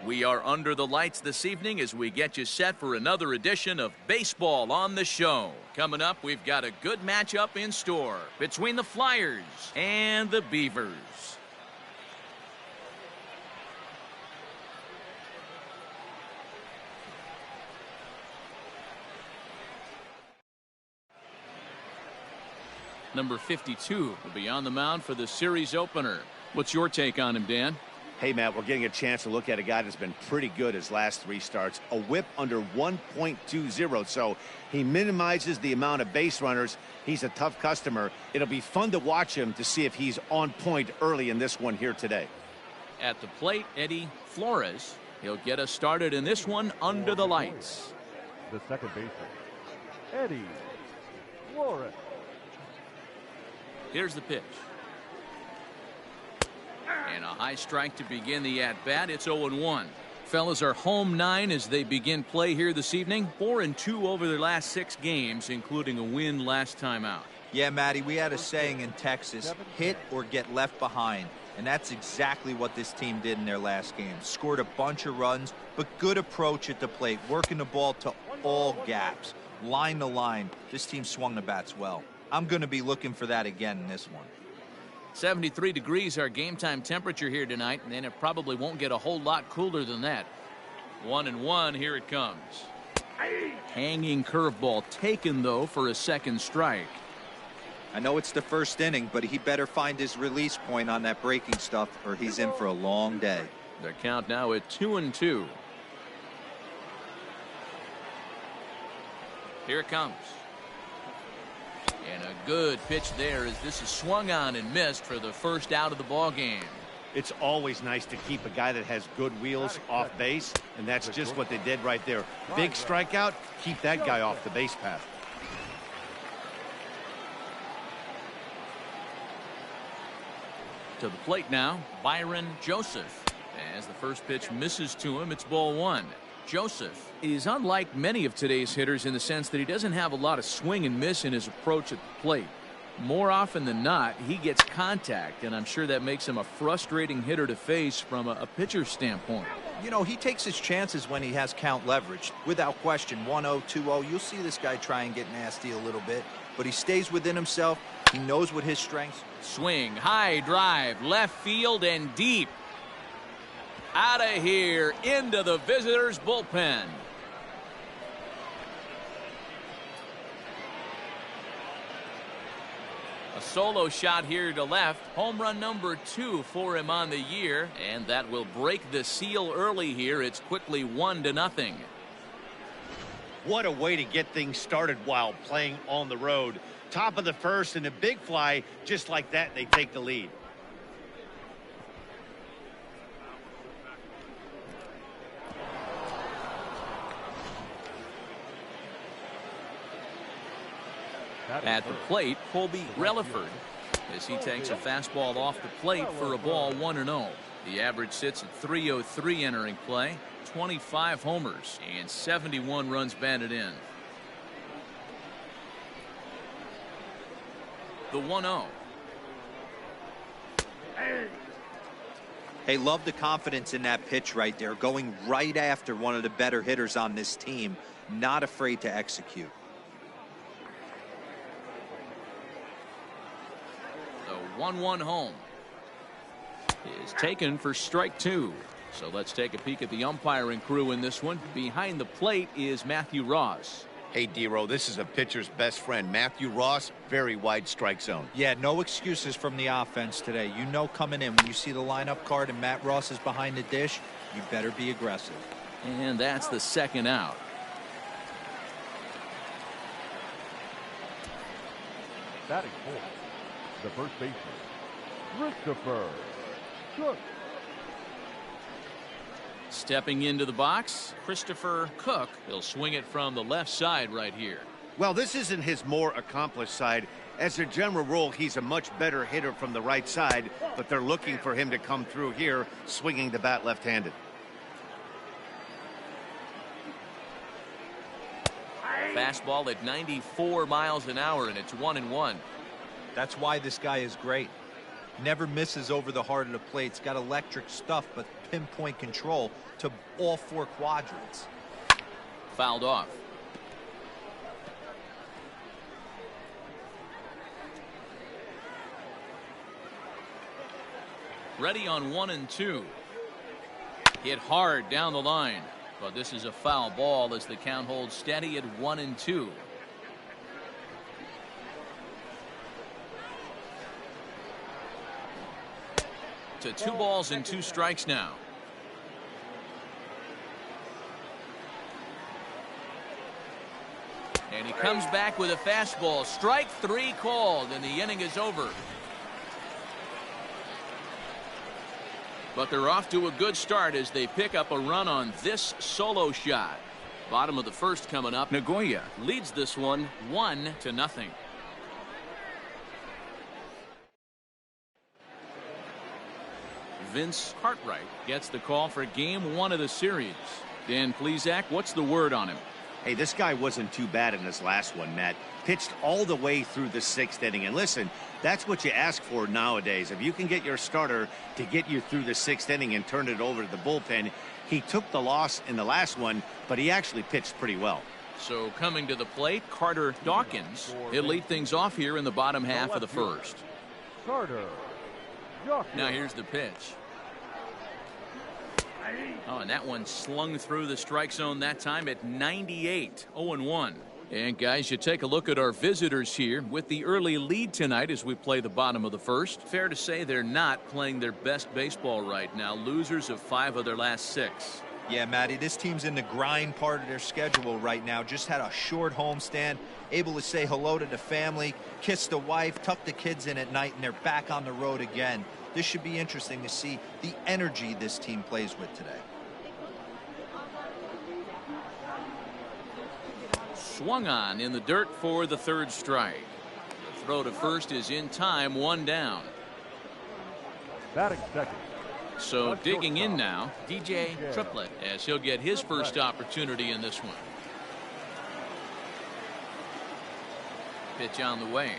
We are under the lights this evening as we get you set for another edition of Baseball on the Show. Coming up, we've got a good matchup in store between the Flyers and the Beavers. Number 52 will be on the mound for the series opener. What's your take on him, Dan? Hey, Matt, we're getting a chance to look at a guy that's been pretty good his last 3 starts. A whip under 1.20, so he minimizes the amount of base runners. He's a tough customer. It'll be fun to watch him to see if he's on point early in this one here today. At the plate, Eddie Flores. He'll get us started in this one under the lights. The second baseman, Eddie Flores. Here's the pitch. And a high strike to begin the at-bat. It's 0-1. Fellas are home 9 as they begin play here this evening. 4-2 over their last 6 games, including a win last time out. Yeah, Matty, we had a saying in Texas, hit or get left behind. And that's exactly what this team did in their last game. Scored a bunch of runs, but good approach at the plate, working the ball to all gaps, line to line. This team swung the bats well. I'm going to be looking for that again in this one. 73 degrees our game time temperature here tonight, and then it probably won't get a whole lot cooler than that. 1-1, here it comes. Hanging curveball taken, though, for a second strike. I know it's the first inning, but he better find his release point on that breaking stuff, or he's in for a long day. Their count now at 2-2. Here it comes. And a good pitch there as this is swung on and missed for the first out of the ball game. It's always nice to keep a guy that has good wheels off base, and that's just what they did right there. Big strikeout, keep that guy off the base path. To the plate now, Byron Joseph. As the first pitch misses to him, it's ball 1. Joseph is unlike many of today's hitters in the sense that he doesn't have a lot of swing and miss in his approach at the plate. More often than not, he gets contact, and I'm sure that makes him a frustrating hitter to face from a pitcher's standpoint. You know, he takes his chances when he has count leverage. Without question, 1-0, 2-0, you'll see this guy try and get nasty a little bit, but he stays within himself. He knows what his strengths. Swing, high drive, left field and deep. Out of here, into the visitors' bullpen. A solo shot here to left. Home run number 2 for him on the year, and that will break the seal early here. It's quickly 1-0. What a way to get things started while playing on the road. Top of the first and a big fly, just like that, they take the lead. At the plate, Colby Reliford, as he takes a fastball off the plate for a ball 1-0. The average sits at .303 entering play, 25 homers and 71 runs batted in. The 1-0. Hey, love the confidence in that pitch right there, going right after one of the better hitters on this team, not afraid to execute. The 1-1 home is taken for strike 2. So let's take a peek at the umpiring crew in this one. Behind the plate is Matthew Ross. Hey, D-Row, this is a pitcher's best friend. Matthew Ross, very wide strike zone. Yeah, no excuses from the offense today. You know coming in when you see the lineup card and Matt Ross is behind the dish, you better be aggressive. And that's the second out. Batting fourth, the first baseman, Christopher Cook. Stepping into the box, Christopher Cook. He'll swing it from the left side right here. Well, this isn't his more accomplished side. As a general rule, he's a much better hitter from the right side, but they're looking for him to come through here, swinging the bat left-handed. Fastball at 94 miles an hour, and it's 1-1. That's why this guy is great. Never misses over the heart of the plate. It's got electric stuff, but pinpoint control to all 4 quadrants. Fouled off. Ready on 1 and 2. Hit hard down the line, but this is a foul ball as the count holds steady at 1 and 2. To 2 balls and 2 strikes now. And he comes back with a fastball. Strike 3 called, and the inning is over. But they're off to a good start as they pick up a run on this solo shot. Bottom of the first coming up. Nagoya leads this one 1-0. Vince Cartwright gets the call for game 1 of the series. Dan Plesac, what's the word on him? Hey, this guy wasn't too bad in his last one, Matt. Pitched all the way through the 6th inning. And listen, that's what you ask for nowadays. If you can get your starter to get you through the 6th inning and turn it over to the bullpen. He took the loss in the last one, but he actually pitched pretty well. So coming to the plate, Carter Dawkins. He'll lead things off here in the bottom half of the first. Carter. Now here's the pitch. Oh, and that one slung through the strike zone that time at 98, 0-1. And guys, you take a look at our visitors here with the early lead tonight as we play the bottom of the first. Fair to say they're not playing their best baseball right now. Losers of 5 of their last 6. Yeah, Matty, this team's in the grind part of their schedule right now. Just had a short homestand, able to say hello to the family, kiss the wife, tuck the kids in at night, and they're back on the road again. This should be interesting to see the energy this team plays with today. Swung on in the dirt for the 3rd strike. The throw to first is in time, 1 down. Batting second. So digging in now, DJ Triplett, as he'll get his first opportunity in this one. Pitch on the way.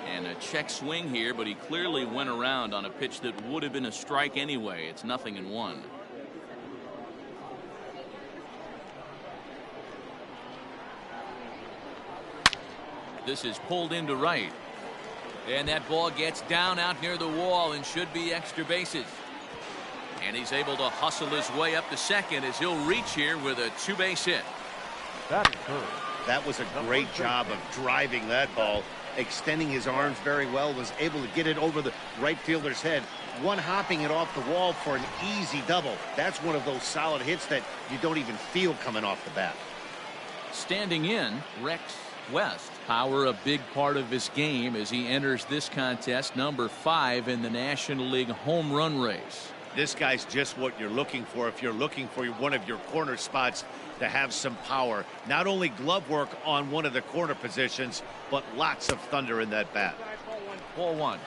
And a check swing here, but he clearly went around on a pitch that would have been a strike anyway. It's 0-1. This is pulled into right. And that ball gets down out near the wall and should be extra bases. And he's able to hustle his way up to second as he'll reach here with a 2-base hit. That was a great job of driving that ball, extending his arms very well, was able to get it over the right fielder's head, one-hopping it off the wall for an easy double. That's one of those solid hits that you don't even feel coming off the bat. Standing in, Rex West. Power a big part of his game as he enters this contest, number 5 in the National League home run race. This guy's just what you're looking for if you're looking for one of your corner spots to have some power. Not only glove work on one of the corner positions, but lots of thunder in that bat. Ball 1.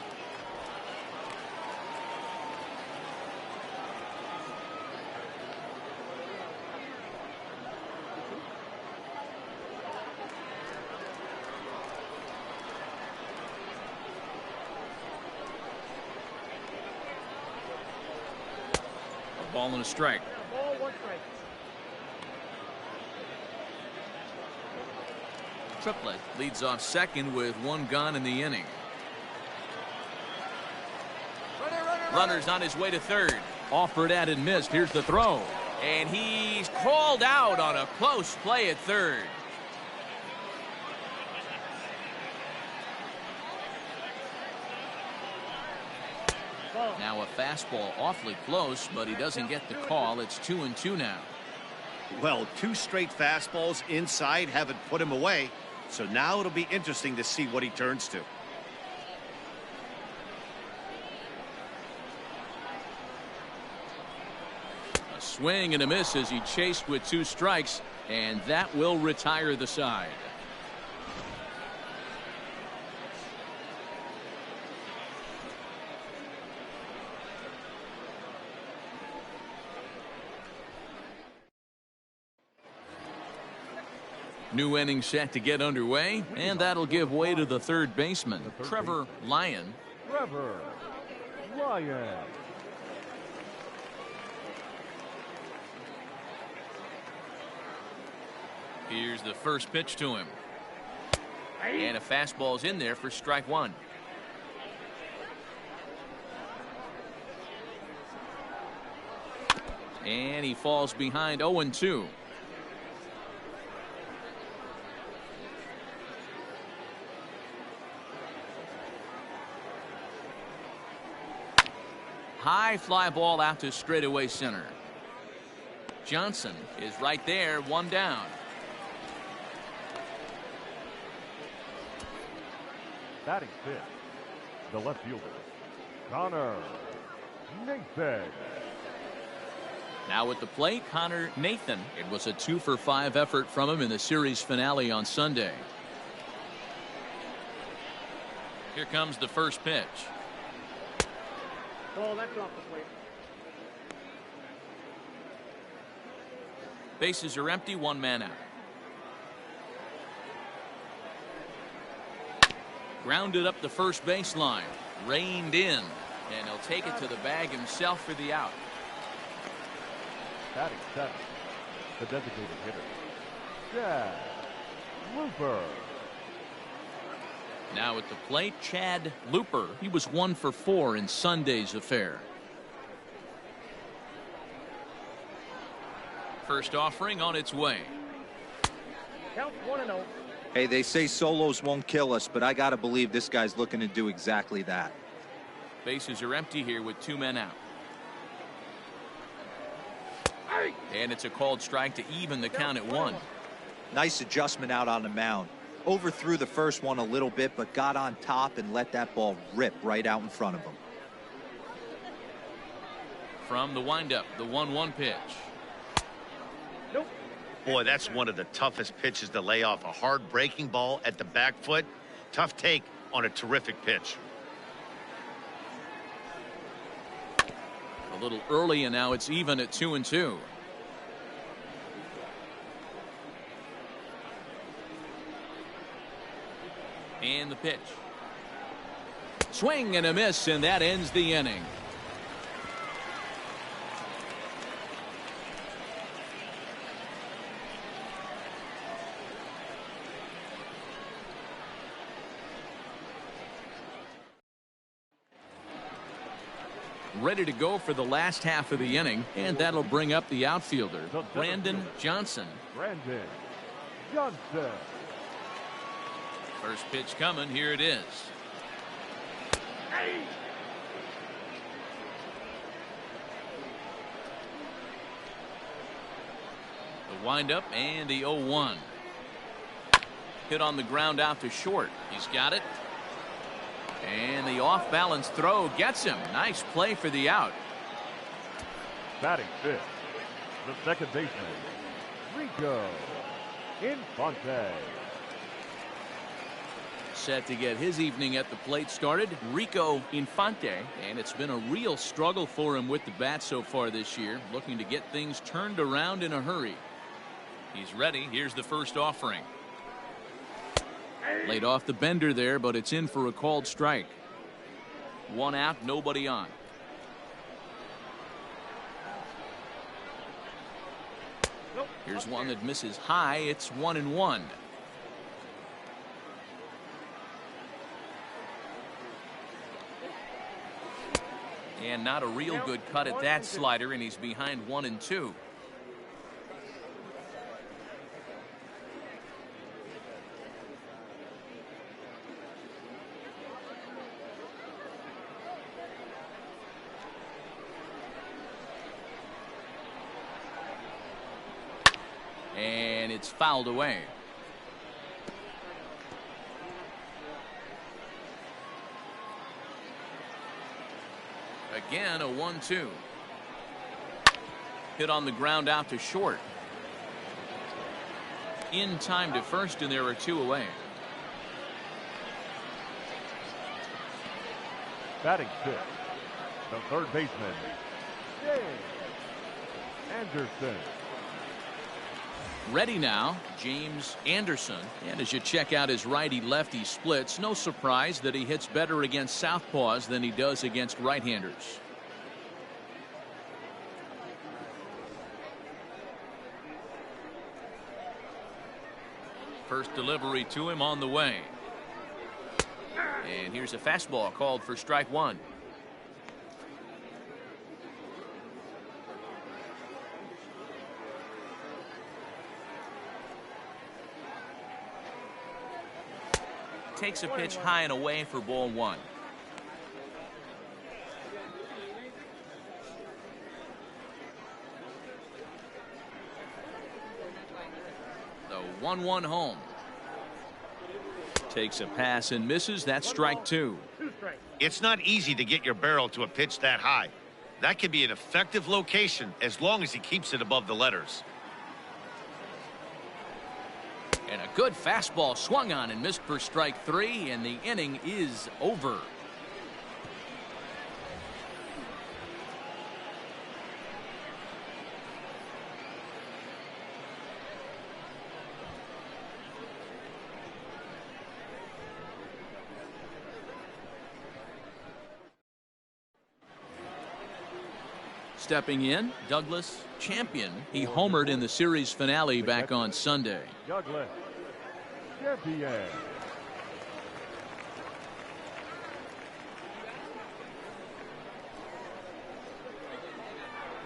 Ball and a strike. Triplett leads off second with 1 gone in the inning. Runner's on his way to third. Offered at and missed. Here's the throw. And he's called out on a close play at third. Now a fastball awfully close, but he doesn't get the call. It's 2-2 now. Well, 2 straight fastballs inside haven't put him away. So now it'll be interesting to see what he turns to. A swing and a miss as he chased with 2 strikes, and that will retire the side. New inning set to get underway, and that'll give way to the third baseman, Trevor Lyon. Trevor Lyon. Here's the first pitch to him. And a fastball's in there for strike one. And he falls behind 0-2. High fly ball out to straightaway center. Johnson is right there, one down. Batting fifth, the left fielder, Connor Nathan. Now at the plate, Connor Nathan. It was a 2-for-5 effort from him in the series finale on Sunday. Here comes the first pitch. Oh, that's off the plate. Bases are empty, one man out. Grounded up the first baseline. Reined in. And he'll take it to the bag himself for the out. Batting seventh, the designated hitter, Chad Looper. Now at the plate, Chad Looper. He was 1 for 4 in Sunday's affair. First offering on its way. Count 1-0. Hey, they say solos won't kill us, but I got to believe this guy's looking to do exactly that. Bases are empty here with 2 men out. And it's a called strike to even the count at 1. Nice adjustment out on the mound. Overthrew the first one a little bit, but got on top and let that ball rip right out in front of him. From the windup, the 1-1 pitch. Nope. Boy, that's one of the toughest pitches to lay off. A hard breaking ball at the back foot. Tough take on a terrific pitch. A little early, and now it's even at 2-2. And the pitch. Swing and a miss, and that ends the inning. Ready to go for the last half of the inning, and that'll bring up the outfielder, Brandon Johnson. Brandon Johnson. First pitch coming. Here it is. The windup and the 0-1. Hit on the ground out to short. He's got it. And the off-balance throw gets him. Nice play for the out. Batting fifth, the second baseman, Rico Infante. Set to get his evening at the plate started, Rico Infante, and it's been a real struggle for him with the bat so far this year, looking to get things turned around in a hurry. He's ready. Here's the first offering. Laid off the bender there, but it's in for a called strike. 1 out, nobody on. Here's one that misses high. It's 1-1. And not a real good cut at that slider, and he's behind 1-2. And it's fouled away. Again, a 1-2. Hit on the ground out to short. In time to first, and there are 2 away. Batting fifth, the third baseman, James Anderson. Ready now, James Anderson. And as you check out his righty-lefty splits, no surprise that he hits better against southpaws than he does against right-handers. First delivery to him on the way. And here's a fastball called for strike one. Takes a pitch high and away for ball one. The 1-1 home. Takes a pass and misses. That's strike two. It's not easy to get your barrel to a pitch that high. That can be an effective location as long as he keeps it above the letters. And a good fastball swung on and missed for strike three, and the inning is over. Stepping in, Douglas Champion. He homered in the series finale back on Sunday. Douglas Champion.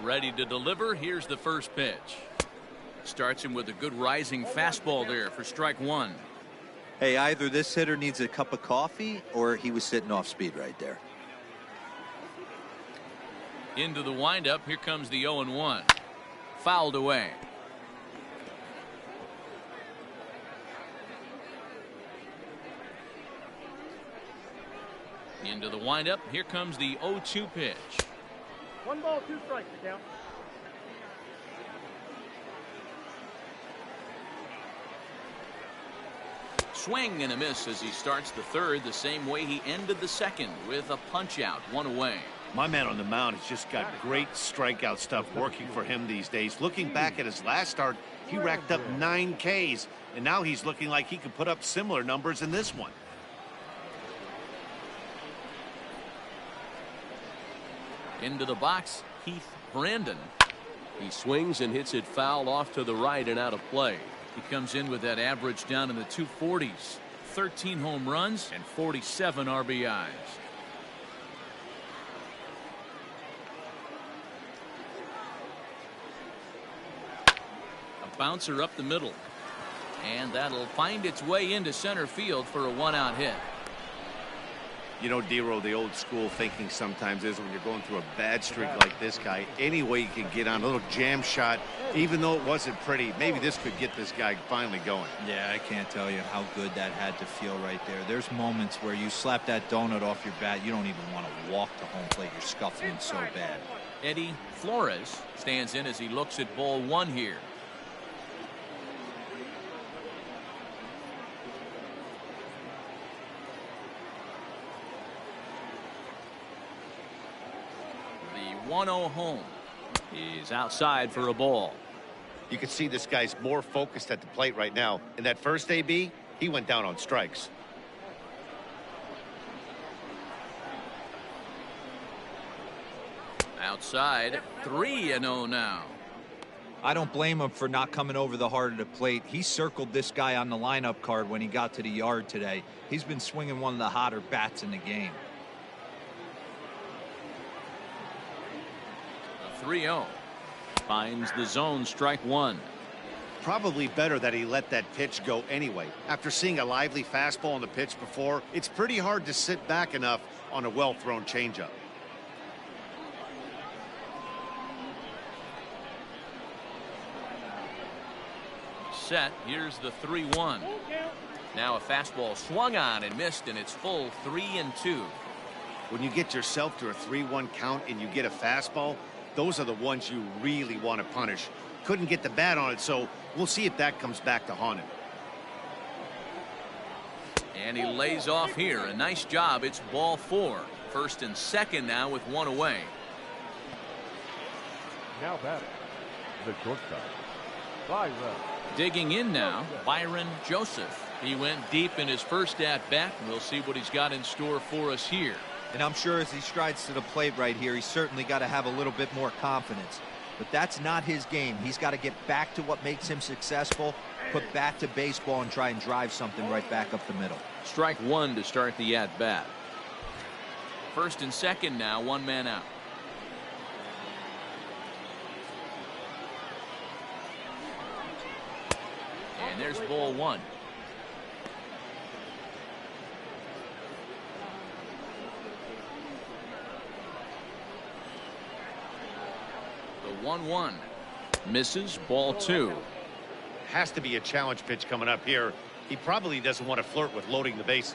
Ready to deliver. Here's the first pitch. Starts him with a good rising fastball there for strike one. Hey, either this hitter needs a cup of coffee or he was sitting off speed right there. Into the windup. Here comes the 0-1. Fouled away. Into the windup. Here comes the 0-2 pitch. 1 ball, 2 strikes to count. Swing and a miss as he starts the third the same way he ended the second with a punch out, one away. My man on the mound has just got great strikeout stuff working for him these days. Looking back at his last start, he racked up 9 Ks, and now he's looking like he could put up similar numbers in this one. Into the box, Heath Brandon. He swings and hits it foul off to the right and out of play. He comes in with that average down in the 240s. 13 home runs and 47 RBIs. A bouncer up the middle. And that'll find its way into center field for a 1-out hit. You know, Dero, the old school thinking sometimes is when you're going through a bad streak like this guy, any way you can get on a little jam shot, even though it wasn't pretty, maybe this could get this guy finally going. Yeah, I can't tell you how good that had to feel right there. There's moments where you slap that donut off your bat, you don't even want to walk to home plate. You're scuffling so bad. Eddie Flores stands in as he looks at ball one here. The 1-0 home is outside for a ball. You can see this guy's more focused at the plate right now. In that first AB, he went down on strikes. Outside, 3-0 now. I don't blame him for not coming over the heart of the plate. He circled this guy on the lineup card when he got to the yard today. He's been swinging one of the hotter bats in the game. 3-0. Finds the zone, strike one. Probably better that he let that pitch go anyway. After seeing a lively fastball on the pitch before, it's pretty hard to sit back enough on a well-thrown changeup. Set. Here's the 3-1. Now a fastball swung on and missed, and it's full 3-2. When you get yourself to a 3-1 count and you get a fastball, those are the ones you really want to punish. Couldn't get the bat on it, so we'll see if that comes back to haunt him. And he lays off here. A nice job. It's ball 4. First and second now with one away. Now batting, the shortstop, Byron Digging in now, Byron Joseph. He went deep in his first at-bat. We'll see what he's got in store for us here. And I'm sure as he strides to the plate right here, he's certainly got to have a little bit more confidence. But that's not his game. He's got to get back to what makes him successful, put bat to baseball, and try and drive something right back up the middle. Strike one to start the at-bat. First and second now, one man out. And there's ball one. The 1-1 misses, ball two. Has to be a challenge pitch coming up here. He probably doesn't want to flirt with loading the bases.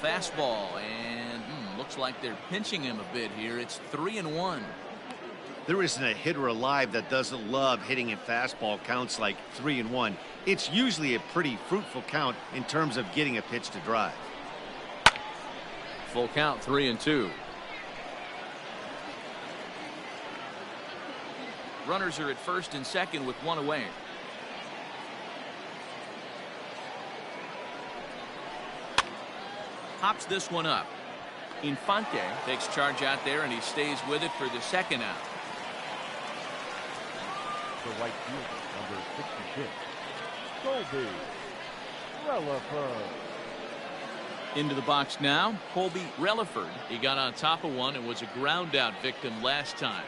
Fastball, and looks like they're pinching him a bit here. It's 3-1. There isn't a hitter alive that doesn't love hitting a fastball counts like 3-1. It's usually a pretty fruitful count in terms of getting a pitch to drive. Full count, 3-2. Runners are at first and second with one away. Hops this one up. Infante takes charge out there, and he stays with it for the second out. For right field, number 66, Colby Reliford. Into the box now, Colby Reliford. He got on top of one and was a ground out victim last time.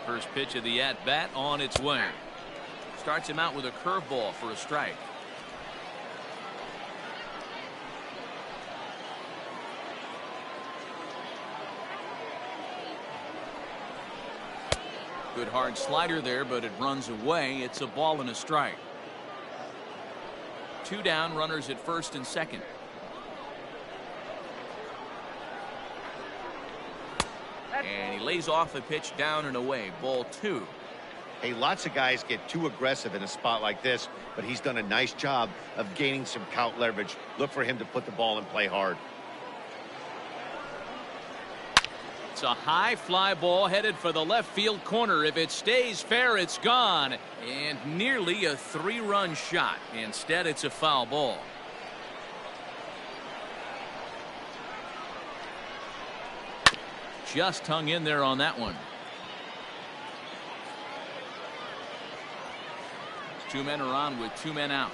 First pitch of the at-bat on its way. Starts him out with a curveball for a strike. Good hard slider there, but it runs away. It's a ball and a strike. Two down, runners at first and second. And he lays off a pitch down and away. Ball two. Hey, lots of guys get too aggressive in a spot like this, but he's done a nice job of gaining some count leverage. Look for him to put the ball in play hard. It's a high fly ball headed for the left field corner. If it stays fair, it's gone. And nearly a three-run shot. Instead, it's a foul ball. Just hung in there on that one. Two men are on with two men out.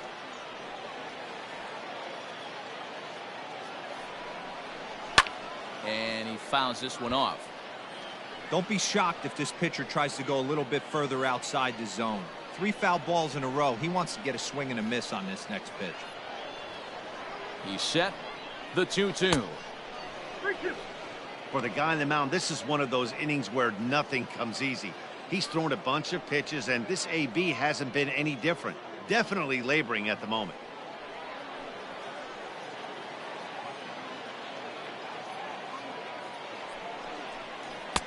And he fouls this one off. Don't be shocked if this pitcher tries to go a little bit further outside the zone. 3 foul balls in a row. He wants to get a swing and a miss on this next pitch. He's set. The 2-2. For the guy on the mound, this is one of those innings where nothing comes easy. He's thrown a bunch of pitches, and this AB hasn't been any different. Definitely laboring at the moment.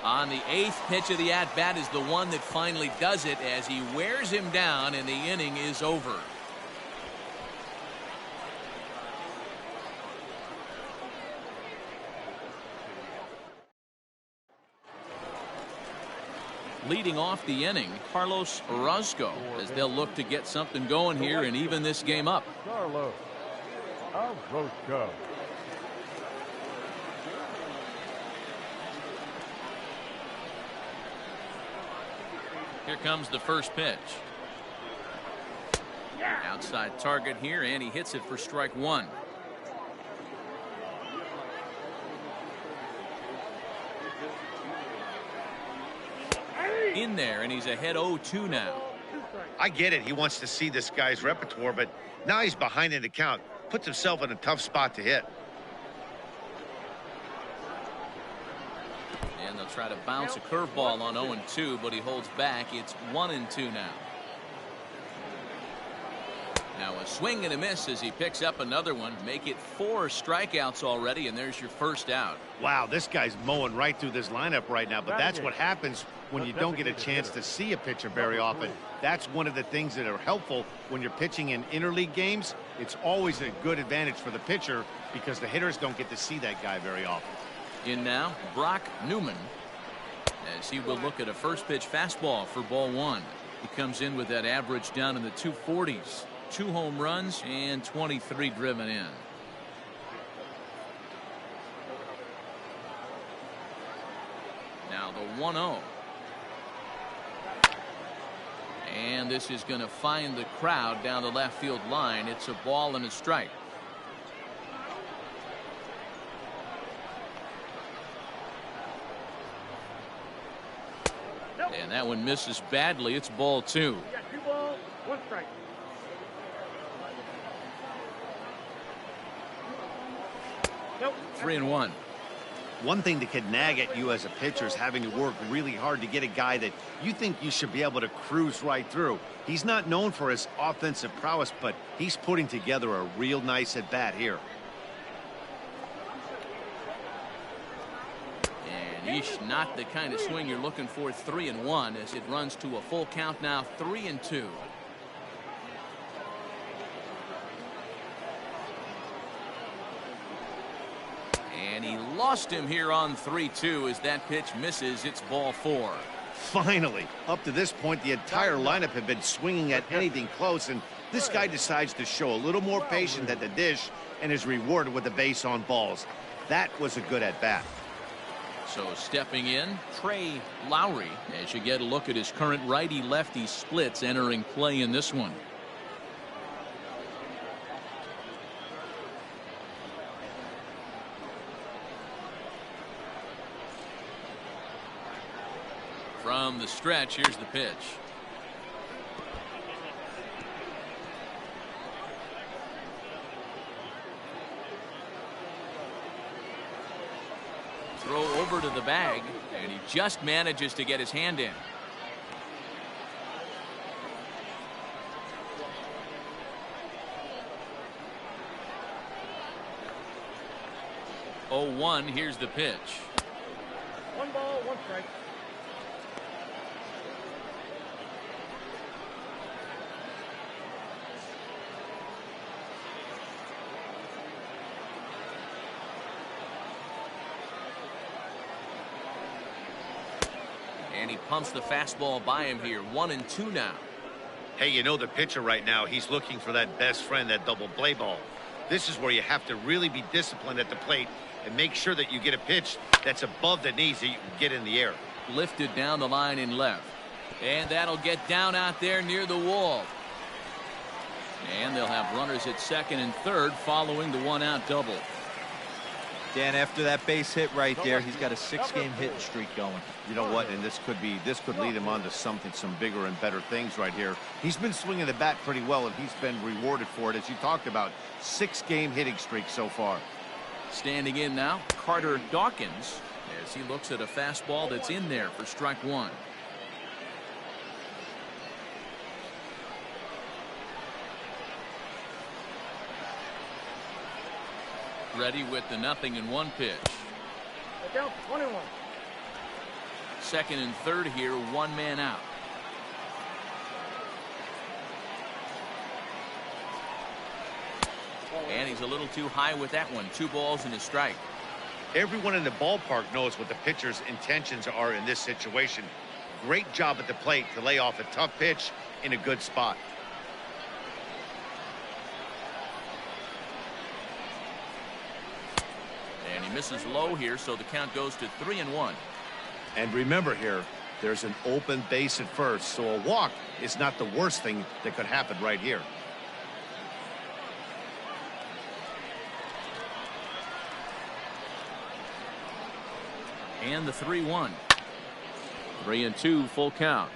On the 8th pitch of the at-bat is the one that finally does it as he wears him down, and the inning is over. Leading off the inning, Carlos Orozco, as they'll look to get something going here and even this game up. Carlos Orozco. Here comes the first pitch. Outside target here, and he hits it for strike one. In there, and he's ahead 0-2 now. I get it. He wants to see this guy's repertoire, but now he's behind in the count. Puts himself in a tough spot to hit. And they'll try to bounce a curveball on 0-2, but he holds back. It's 1-2 now. Now a swing and a miss as he picks up another one. Make it 4 strikeouts already, and there's your first out. Wow, this guy's mowing right through this lineup right now, but that's what happens when you don't get a chance to see a pitcher very often. That's one of the things that are helpful when you're pitching in interleague games. It's always a good advantage for the pitcher because the hitters don't get to see that guy very often. In now, Brock Newman, as he will look at a first pitch fastball for ball 1. He comes in with that average down in the 240s. 2 home runs and 23 driven in. Now the 1-0. And this is going to find the crowd down the left field line. It's a ball and a strike. And that one misses badly. It's ball 2. You got 2 balls, 1 strike. Nope. 3-1. One thing that could nag at you as a pitcher is having to work really hard to get a guy that you think you should be able to cruise right through. He's not known for his offensive prowess, but he's putting together a real nice at bat here. And eesh, not the kind of swing you're looking for. 3-1 as it runs to a full count now. 3-2. And he lost him here on 3-2 as that pitch misses. It's ball 4. Finally, up to this point, the entire lineup had been swinging at anything close, and this guy decides to show a little more patience at the dish and is rewarded with a base on balls. That was a good at bat. So stepping in, Trey Lowry, as you get a look at his current righty-lefty splits entering play in this one. From the stretch, here's the pitch. Throw over to the bag, and he just manages to get his hand in. Oh, 1, here's the pitch. 1 ball, 1 strike. And he pumps the fastball by him here. 1-2 now. Hey, you know the pitcher right now, he's looking for that best friend, that double play ball. This is where you have to really be disciplined at the plate and make sure that you get a pitch that's above the knees that you can get in the air. Lifted down the line in left. And that'll get down out there near the wall. And they'll have runners at second and third following the 1-out double. Dan, after that base hit right there, he's got a 6-game hitting streak going. You know what? And this could lead him on to some bigger and better things right here. He's been swinging the bat pretty well, and he's been rewarded for it, as you talked about. 6-game hitting streak so far. Standing in now, Carter Dawkins, as he looks at a fastball that's in there for strike 1. Ready with the 0-1 pitch. Down 1-1. Second and third here, 1 man out. And he's a little too high with that one. 2 balls and a strike. Everyone in the ballpark knows what the pitcher's intentions are in this situation. Great job at the plate to lay off a tough pitch in a good spot. And he misses low here, so the count goes to 3-1. And remember here, there's an open base at first, so a walk is not the worst thing that could happen right here. And the 3-1. 3-2 full count.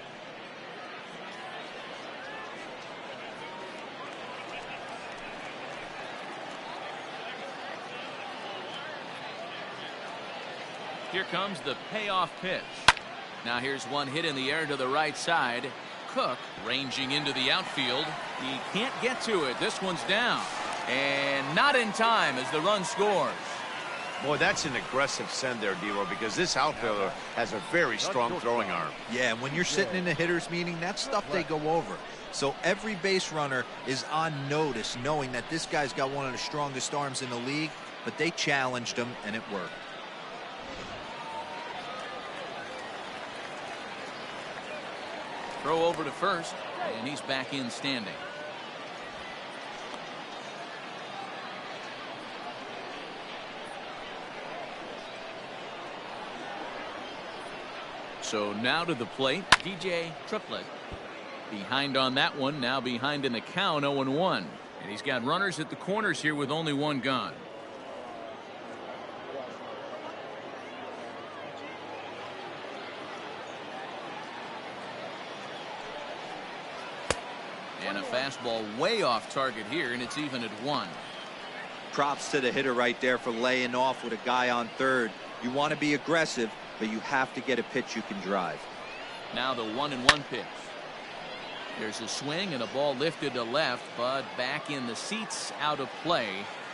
Here comes the payoff pitch. Now here's one hit in the air to the right side. Cook ranging into the outfield. He can't get to it. This one's down. And not in time as the run scores. Boy, that's an aggressive send there, D-Roy, because this outfielder has a very strong throwing arm. Yeah, and when you're sitting in a hitter's meeting, that's stuff they go over. So every base runner is on notice, knowing that this guy's got one of the strongest arms in the league, but they challenged him, and it worked. Throw over to first, and he's back in standing. So now to the plate, DJ Triplett. Behind on that one, now behind in the count, 0-1. And he's got runners at the corners here with only one gone. And a fastball way off target here, and it's even at 1. Props to the hitter right there for laying off with a guy on third. You want to be aggressive, but you have to get a pitch you can drive. Now the 1-1 pitch. There's a swing and a ball lifted to left, but back in the seats, out of play.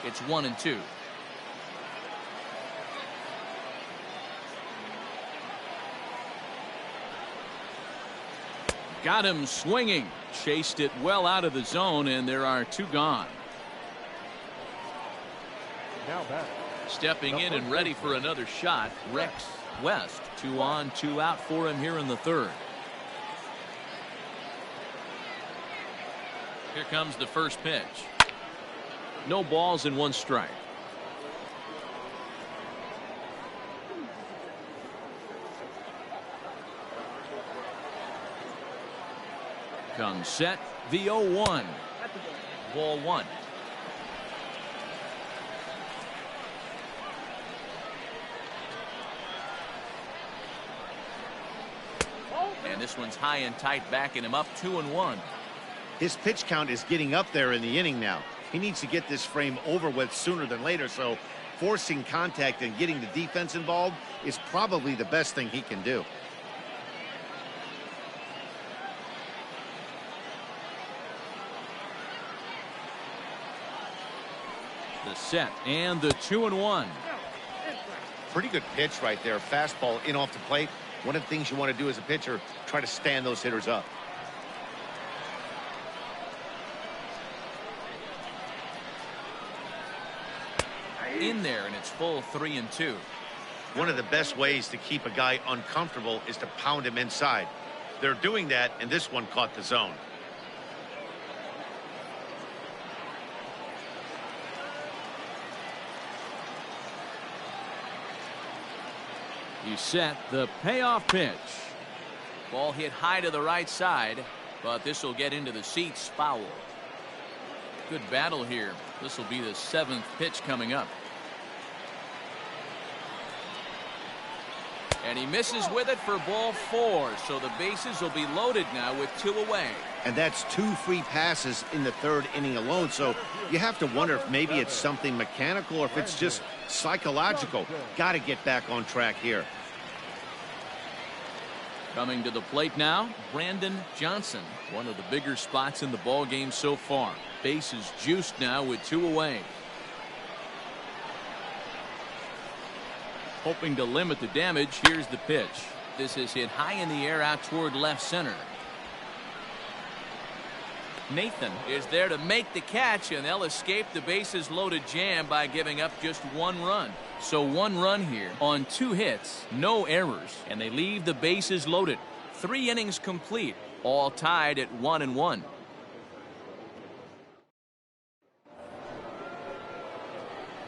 It's 1-2. Got him swinging. Chased it well out of the zone, and there are 2 gone. Now back. Stepping in and ready for another shot, Rex West. 2 on, 2 out for him here in the third. Here comes the first pitch. No balls and 1 strike. Comes set, the 0-1. Ball 1. And this one's high and tight, backing him up, 2-1. His pitch count is getting up there in the inning now. He needs to get this frame over with sooner than later, so forcing contact and getting the defense involved is probably the best thing he can do. The set and the 2-1. Pretty good pitch right there. Fastball in off the plate. One of the things you want to do as a pitcher, try to stand those hitters up. In there, and it's full 3-2. One of the best ways to keep a guy uncomfortable is to pound him inside. They're doing that, and this one caught the zone. He's set, the payoff pitch. Ball hit high to the right side, but this will get into the seats, foul. Good battle here. This will be the 7th pitch coming up. And he misses with it for ball 4, so the bases will be loaded now with 2 away. And that's 2 free passes in the 3rd inning alone, so you have to wonder if maybe it's something mechanical or if it's just psychological. Got to get back on track here. Coming to the plate now, Brandon Johnson. One of the bigger spots in the ball game so far. Bases juiced now with 2 away. Hoping to limit the damage, here's the pitch. This is hit high in the air out toward left center. Nathan is there to make the catch, and they'll escape the bases loaded jam by giving up just 1 run. So 1 run here on 2 hits, no errors, and they leave the bases loaded. 3 innings complete, all tied at 1-1.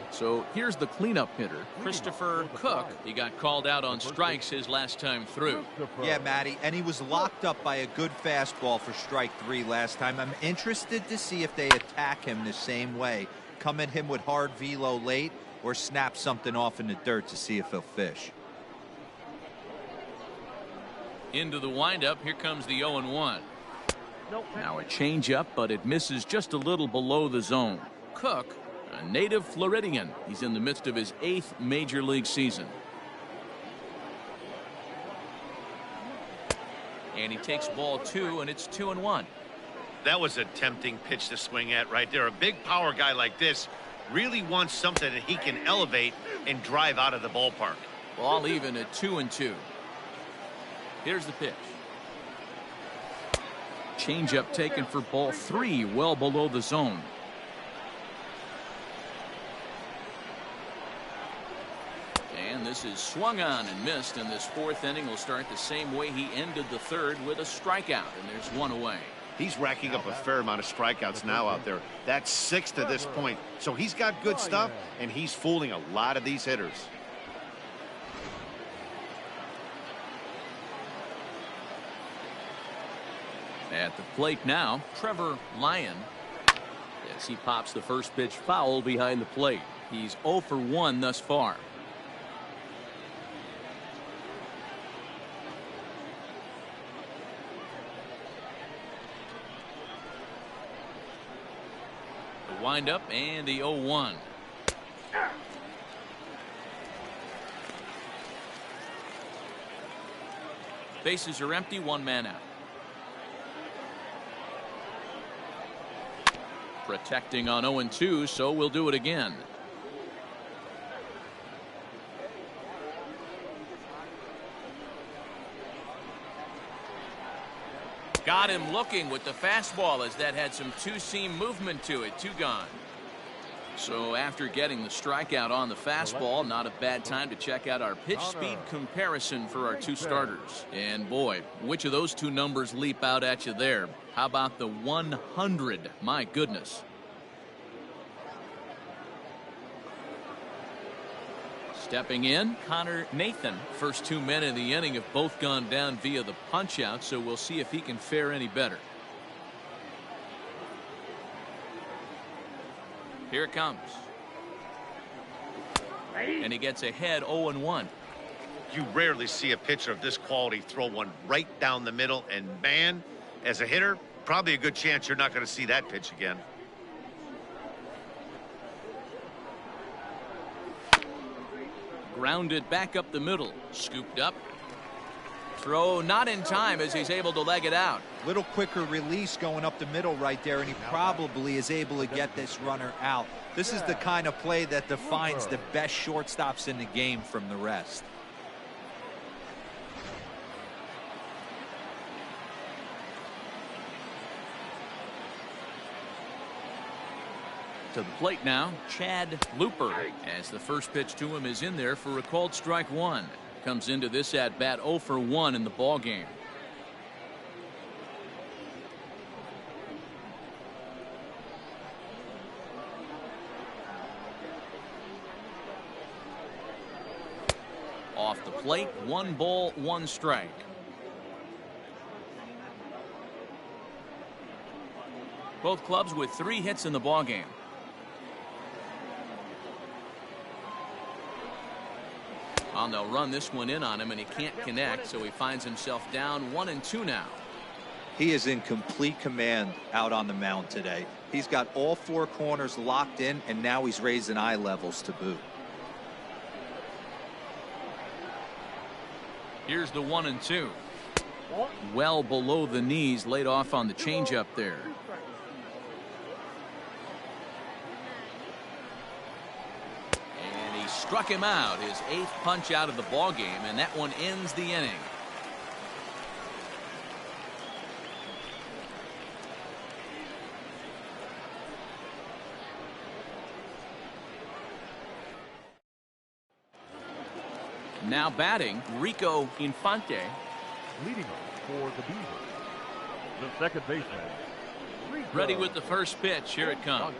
So here's the cleanup hitter, Christopher Cook. He got called out on strikes his last time through. Yeah, Matty, and he was locked up by a good fastball for strike 3 last time. I'm interested to see if they attack him the same way. Come at him with hard velo late or snap something off in the dirt to see if he'll fish. Into the windup, here comes the 0-1. Now a changeup, but it misses just a little below the zone. Cook, a native Floridian. He's in the midst of his 8th major league season. And he takes ball 2, and it's 2-1. That was a tempting pitch to swing at right there. A big power guy like this really wants something that he can elevate and drive out of the ballpark. Ball even at 2-2. Here's the pitch. Changeup taken for ball 3, well below the zone. And this is swung on and missed, and this 4th inning will start the same way he ended the 3rd, with a strikeout, and there's 1 away. He's racking up a fair amount of strikeouts now out there. That's 6 to this point. So he's got good stuff, and he's fooling a lot of these hitters. At the plate now, Trevor Lyon, as he pops the first pitch foul behind the plate. He's 0 for 1 thus far. The windup and the 0-1. Bases are empty, 1 man out. Protecting on 0-2, so we'll do it again. Got him looking with the fastball, as that had some two-seam movement to it. 2 gone. So after getting the strikeout on the fastball, not a bad time to check out our pitch speed comparison for our 2 starters. And boy, which of those 2 numbers leap out at you there? How about the 100? My goodness. Stepping in, Connor Nathan. First 2 men in the inning have both gone down via the punch out, so we'll see if he can fare any better. Here it comes. And he gets ahead 0-1. You rarely see a pitcher of this quality throw one right down the middle, and man, as a hitter, probably a good chance you're not going to see that pitch again. Grounded back up the middle. Scooped up. Throw not in time, as he's able to leg it out. Little quicker release going up the middle right there, and he probably is able to get this runner out. This is the kind of play that defines the best shortstops in the game from the rest. To the plate now, Chad Looper, as the first pitch to him is in there for a called strike 1. Comes into this at bat 0 for 1 in the ball game. Off the plate, 1 ball, 1 strike. Both clubs with 3 hits in the ball game. And they'll run this one in on him, and he can't connect, so he finds himself down 1-2 now. He is in complete command out on the mound today. He's got all 4 corners locked in, and now he's raising eye levels to boot. Here's the 1-2. Well below the knees, laid off on the changeup there. Struck him out, his 8th punch out of the ball game, and that one ends the inning. Now batting, Rico Infante. Leading off for the Beavers, the second baseman, Rico. Ready with the first pitch. Here it comes.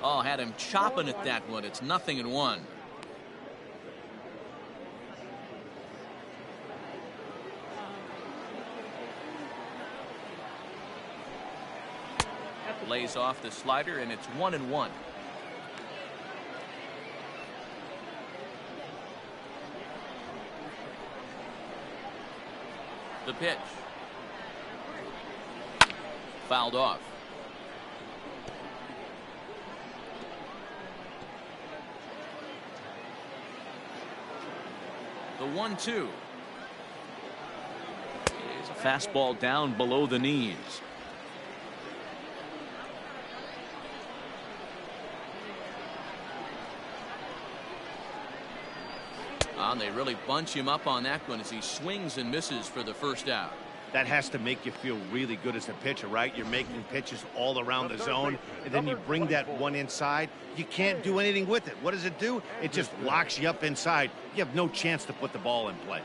Oh, had him chopping at that one. It's 0-1. Lays off the slider, and it's 1-1. The pitch. Fouled off. The 1-2. Fastball down below the knees. And they really bunch him up on that one as he swings and misses for the first out. That has to make you feel really good as a pitcher, right? You're making pitches all around the zone, and then you bring that one inside. You can't do anything with it. What does it do? It just locks you up inside. You have no chance to put the ball in play.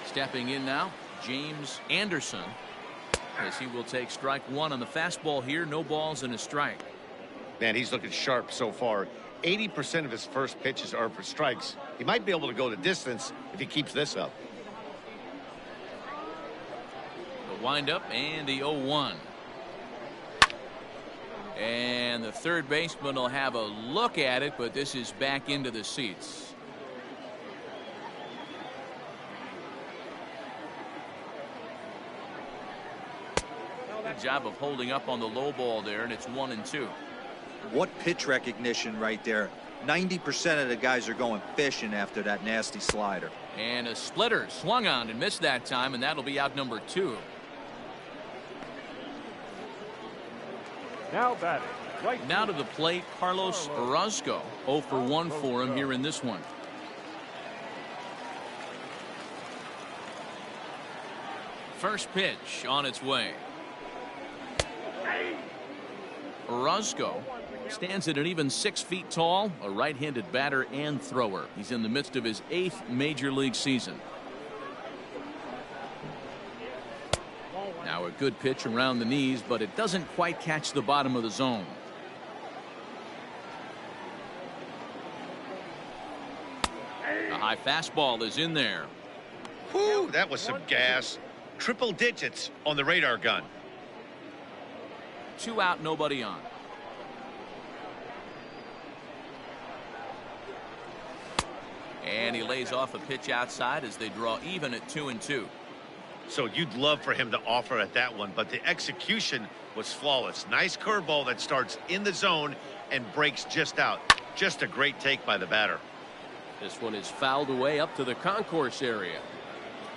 Stepping in now, James Anderson, as he will take strike one on the fastball here. No balls and a strike. Man, he's looking sharp so far. 80% of his first pitches are for strikes. He might be able to go the distance if he keeps this up. The windup and the 0-1. And the third baseman will have a look at it, but this is back into the seats. Good job of holding up on the low ball there, and it's 1-2. What pitch recognition right there. 90% of the guys are going fishing after that nasty slider. And a splitter swung on and missed that time, and that'll be out number 2. Now batting. Right now to the plate, Carlos Orozco. 0 for 1 for him here in this one. First pitch on its way. Orozco stands at an even 6 feet tall, a right-handed batter and thrower. He's in the midst of his 8th major league season. Now a good pitch around the knees, but it doesn't quite catch the bottom of the zone. A high fastball is in there. Whew, that was some gas. Triple digits on the radar gun. 2 out, nobody on. And he lays off a pitch outside as they draw even at 2-2. So you'd love for him to offer at that one, but the execution was flawless. Nice curveball that starts in the zone and breaks just out. Just a great take by the batter. This one is fouled away up to the concourse area.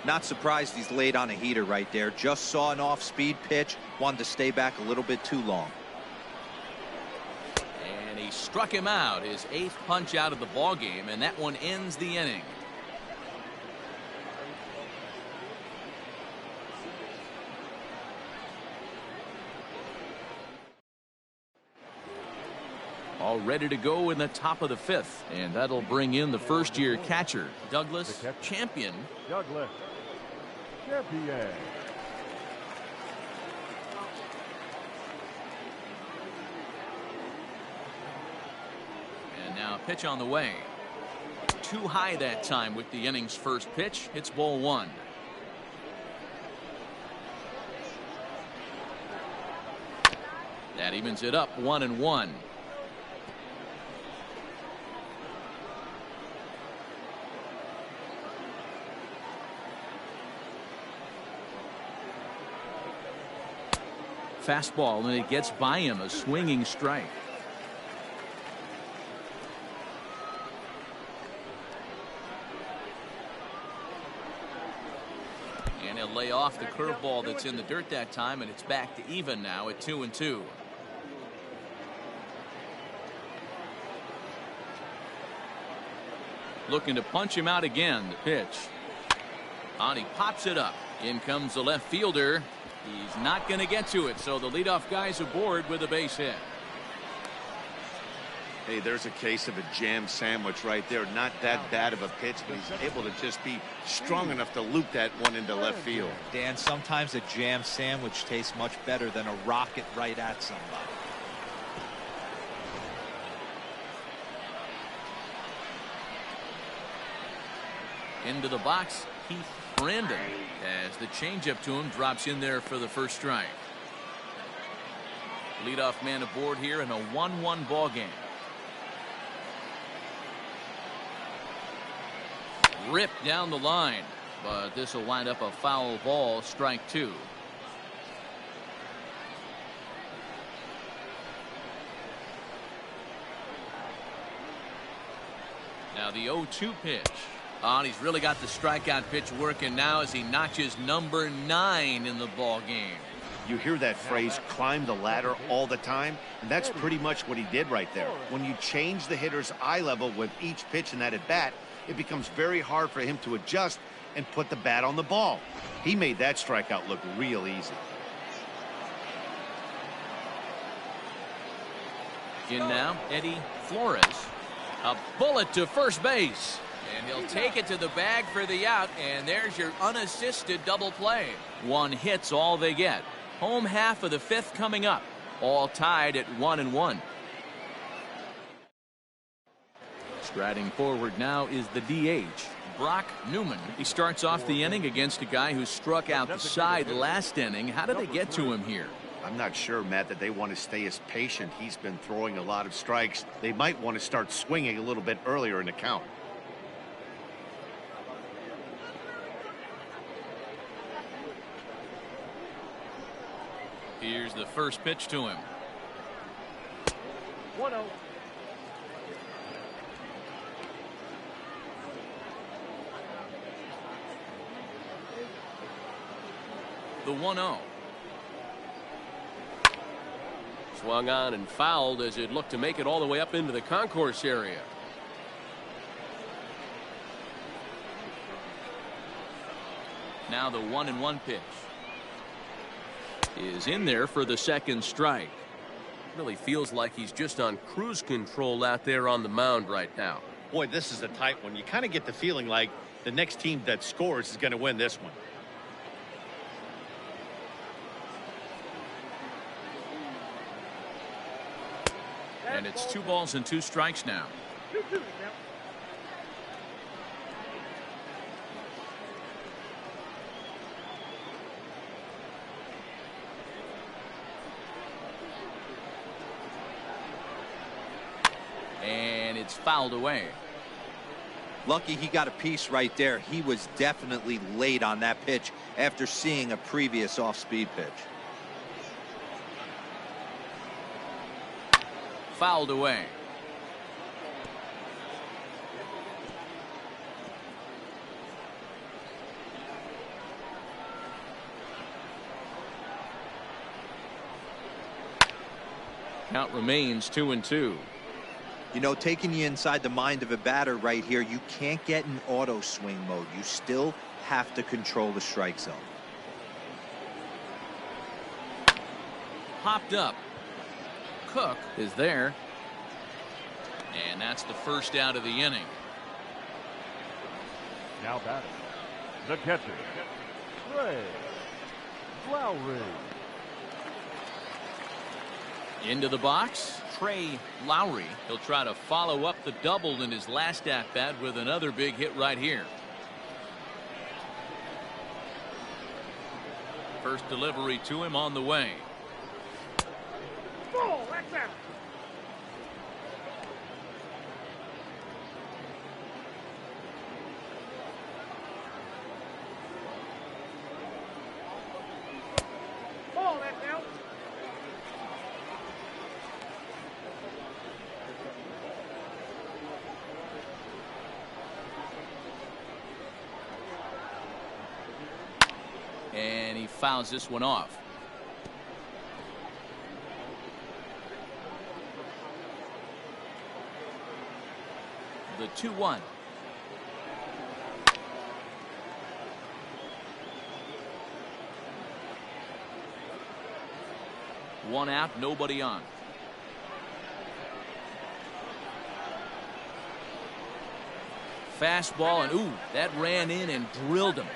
Not surprised he's laid on a heater right there. Just saw an off-speed pitch. Wanted to stay back a little bit too long. And he struck him out. His 8th punch out of the ball game, and that one ends the inning. All ready to go in the top of the 5th, and that'll bring in the first-year catcher, Douglas Champion. Douglas Champion. And now a pitch on the way. Too high that time with the inning's first pitch. It's ball 1. That evens it up 1-1. Fastball, and it gets by him, a swinging strike. And he'll lay off the curveball that's in the dirt that time, and it's back to even now at 2-2. Looking to punch him out again. The pitch. And he pops it up. In comes the left fielder. He's not going to get to it, so the leadoff guy's aboard with a base hit. Hey, there's a case of a jam sandwich right there. Not that bad of a pitch, but he's able to just be strong enough to loop that one into left field. Dan, sometimes a jam sandwich tastes much better than a rocket right at somebody. Into the box, Heath Brandon, as the changeup to him drops in there for the first strike. Leadoff man aboard here in a 1-1 ball game. Ripped down the line, but this will wind up a foul ball, strike 2. Now Now the 0-2 pitch. And he's really got the strikeout pitch working now as he notches number 9 in the ball game. You hear that phrase, climb the ladder, all the time, and that's pretty much what he did right there. When you change the hitter's eye level with each pitch in that at bat, it becomes very hard for him to adjust and put the bat on the ball. He made that strikeout look real easy. In now, Eddie Flores. A bullet to first base. And he'll take it to the bag for the out, and there's your unassisted double play. 1 hit's all they get. Home half of the 5th coming up. All tied at 1-1. Striding forward now is the DH, Brock Newman. He starts off the inning against a guy who struck out the side last inning. How did they get to him here? I'm not sure, Matt, that they want to stay as patient. He's been throwing a lot of strikes. They might want to start swinging a little bit earlier in the count. Here's the first pitch to him. 1-0. The 1-0. Swung on and fouled as it looked to make it all the way up into the concourse area. Now the 1-1 pitch is in there for the second strike. Really feels like he's just on cruise control out there on the mound right now. Boy, this is a tight one. You kind of get the feeling like the next team that scores is going to win this one. And it's 2 balls and 2 strikes now. 2-2 now. And it's fouled away. Lucky he got a piece right there. He was definitely late on that pitch after seeing a previous off-speed pitch. Fouled away. Count remains 2-2. You know, taking you inside the mind of a batter right here, you can't get in auto swing mode. You still have to control the strike zone. Popped up. Cook is there. And that's the first out of the inning. Now batting, the catcher, Trey Lowry. Into the box, Trey Lowry. He'll try to follow up the double in his last at-bat with another big hit right here. First delivery to him on the way. Ball, that's out. Ball, that's out. And he fouls this one off. The 2-1. One out, nobody on. Fastball, and ooh, that ran in and drilled him.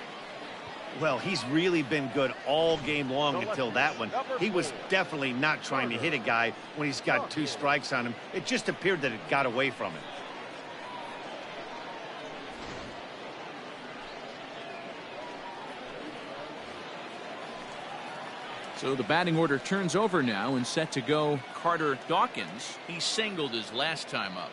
Well, he's really been good all game long until that one. He was definitely not trying to hit a guy when he's got 2 strikes on him. It just appeared that it got away from him. So the batting order turns over now and set to go Carter Dawkins. He singled his last time up.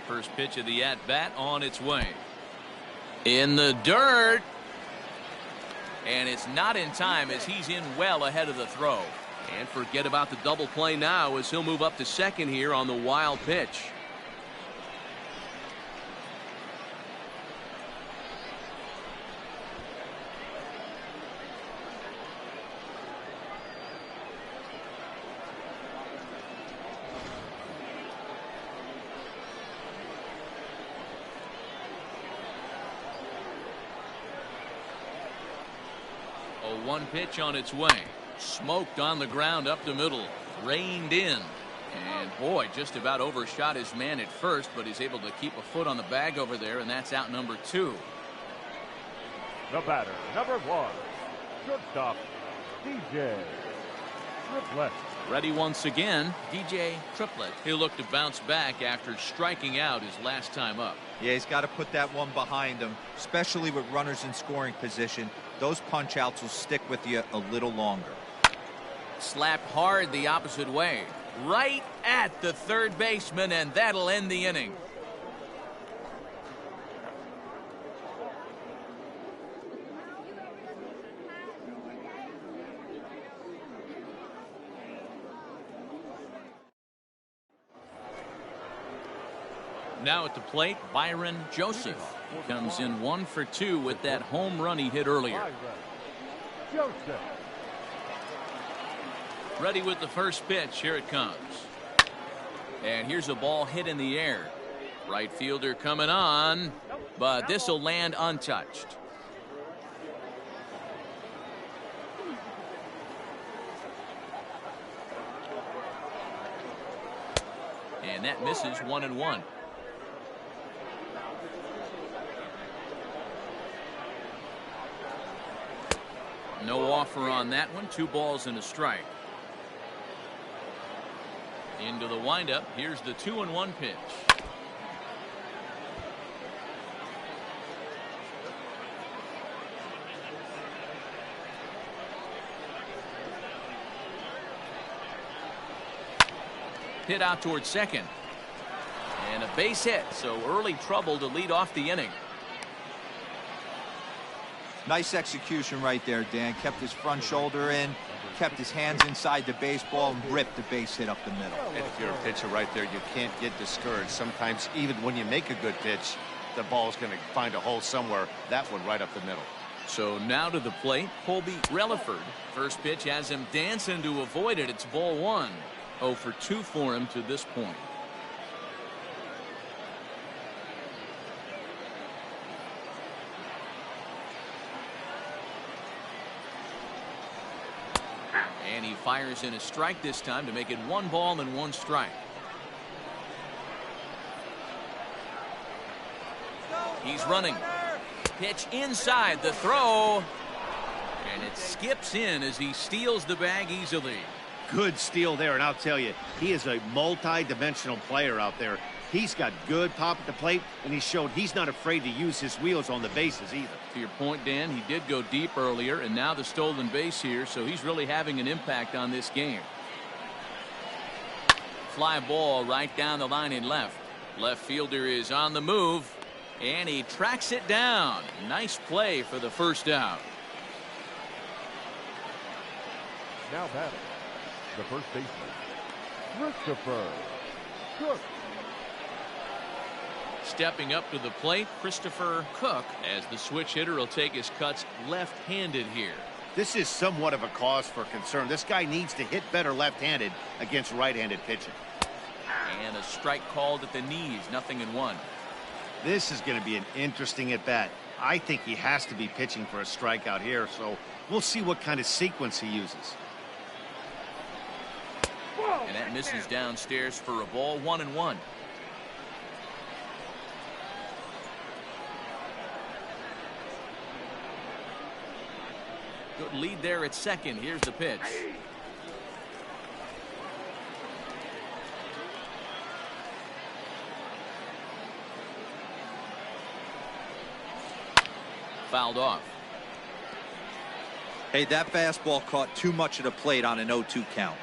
First pitch of the at-bat on its way. In the dirt. And it's not in time as he's in well ahead of the throw. And forget about the double play now as he'll move up to second here on the wild pitch. One pitch on its way. Smoked on the ground up the middle. Reined in. And boy, just about overshot his man at first, but he's able to keep a foot on the bag over there, and that's out number 2. The batter, number 1, shortstop, DJ Triplett. Ready once again, DJ Triplett. He'll look to bounce back after striking out his last time up. Yeah, he's got to put that one behind him, especially with runners in scoring position. Those punch outs will stick with you a little longer. Slapped hard the opposite way. Right at the third baseman, and that'll end the inning. Now at the plate, Byron Joseph. He comes in 1 for 2 with that home run he hit earlier. Joseph. Ready with the first pitch. Here it comes. And here's a ball hit in the air. Right fielder coming on, but this will land untouched. And that misses 1-1. No offer on that one. 2 balls and a strike. Into the windup. Here's the 2-1 pitch. Hit out towards second. And a base hit, so early trouble to lead off the inning. Nice execution right there, Dan. Kept his front shoulder in, kept his hands inside the baseball, and ripped the base hit up the middle. And if you're a pitcher right there, you can't get discouraged. Sometimes even when you make a good pitch, the ball's going to find a hole somewhere. That one right up the middle. So now to the plate, Colby Reliford. First pitch has him dancing to avoid it. It's ball 1. 0 for 2 for him to this point. And he fires in a strike this time to make it 1 ball and 1 strike. He's running. Pitch inside the throw. And it skips in as he steals the bag easily. Good steal there, and I'll tell you, he is a multi-dimensional player out there. He's got good pop at the plate, and he showed he's not afraid to use his wheels on the bases either. To your point, Dan, he did go deep earlier, and now the stolen base here, so he's really having an impact on this game. Fly ball right down the line in left. Left fielder is on the move, and he tracks it down. Nice play for the first out. Now batting, the first baseman, Christopher Cook. Stepping up to the plate, Christopher Cook, as the switch hitter will take his cuts left-handed here. This is somewhat of a cause for concern. This guy needs to hit better left-handed against right-handed pitching. And a strike called at the knees, 0-1. This is going to be an interesting at-bat. I think he has to be pitching for a strikeout here, so we'll see what kind of sequence he uses. And that misses downstairs for a ball, 1-1. Good lead there at second. Here's the pitch. Fouled off. Hey, that fastball caught too much of the plate on an 0-2 count.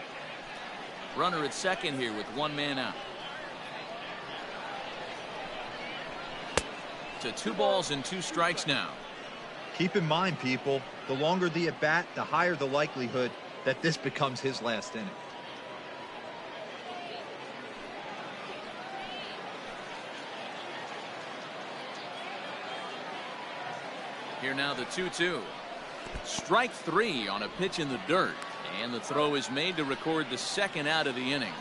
Runner at second here with 1 man out. To 2 balls and 2 strikes now. Keep in mind, people, the longer the at-bat, the higher the likelihood that this becomes his last inning. Here now the 2-2. Strike 3 on a pitch in the dirt. And the throw is made to record the second out of the inning.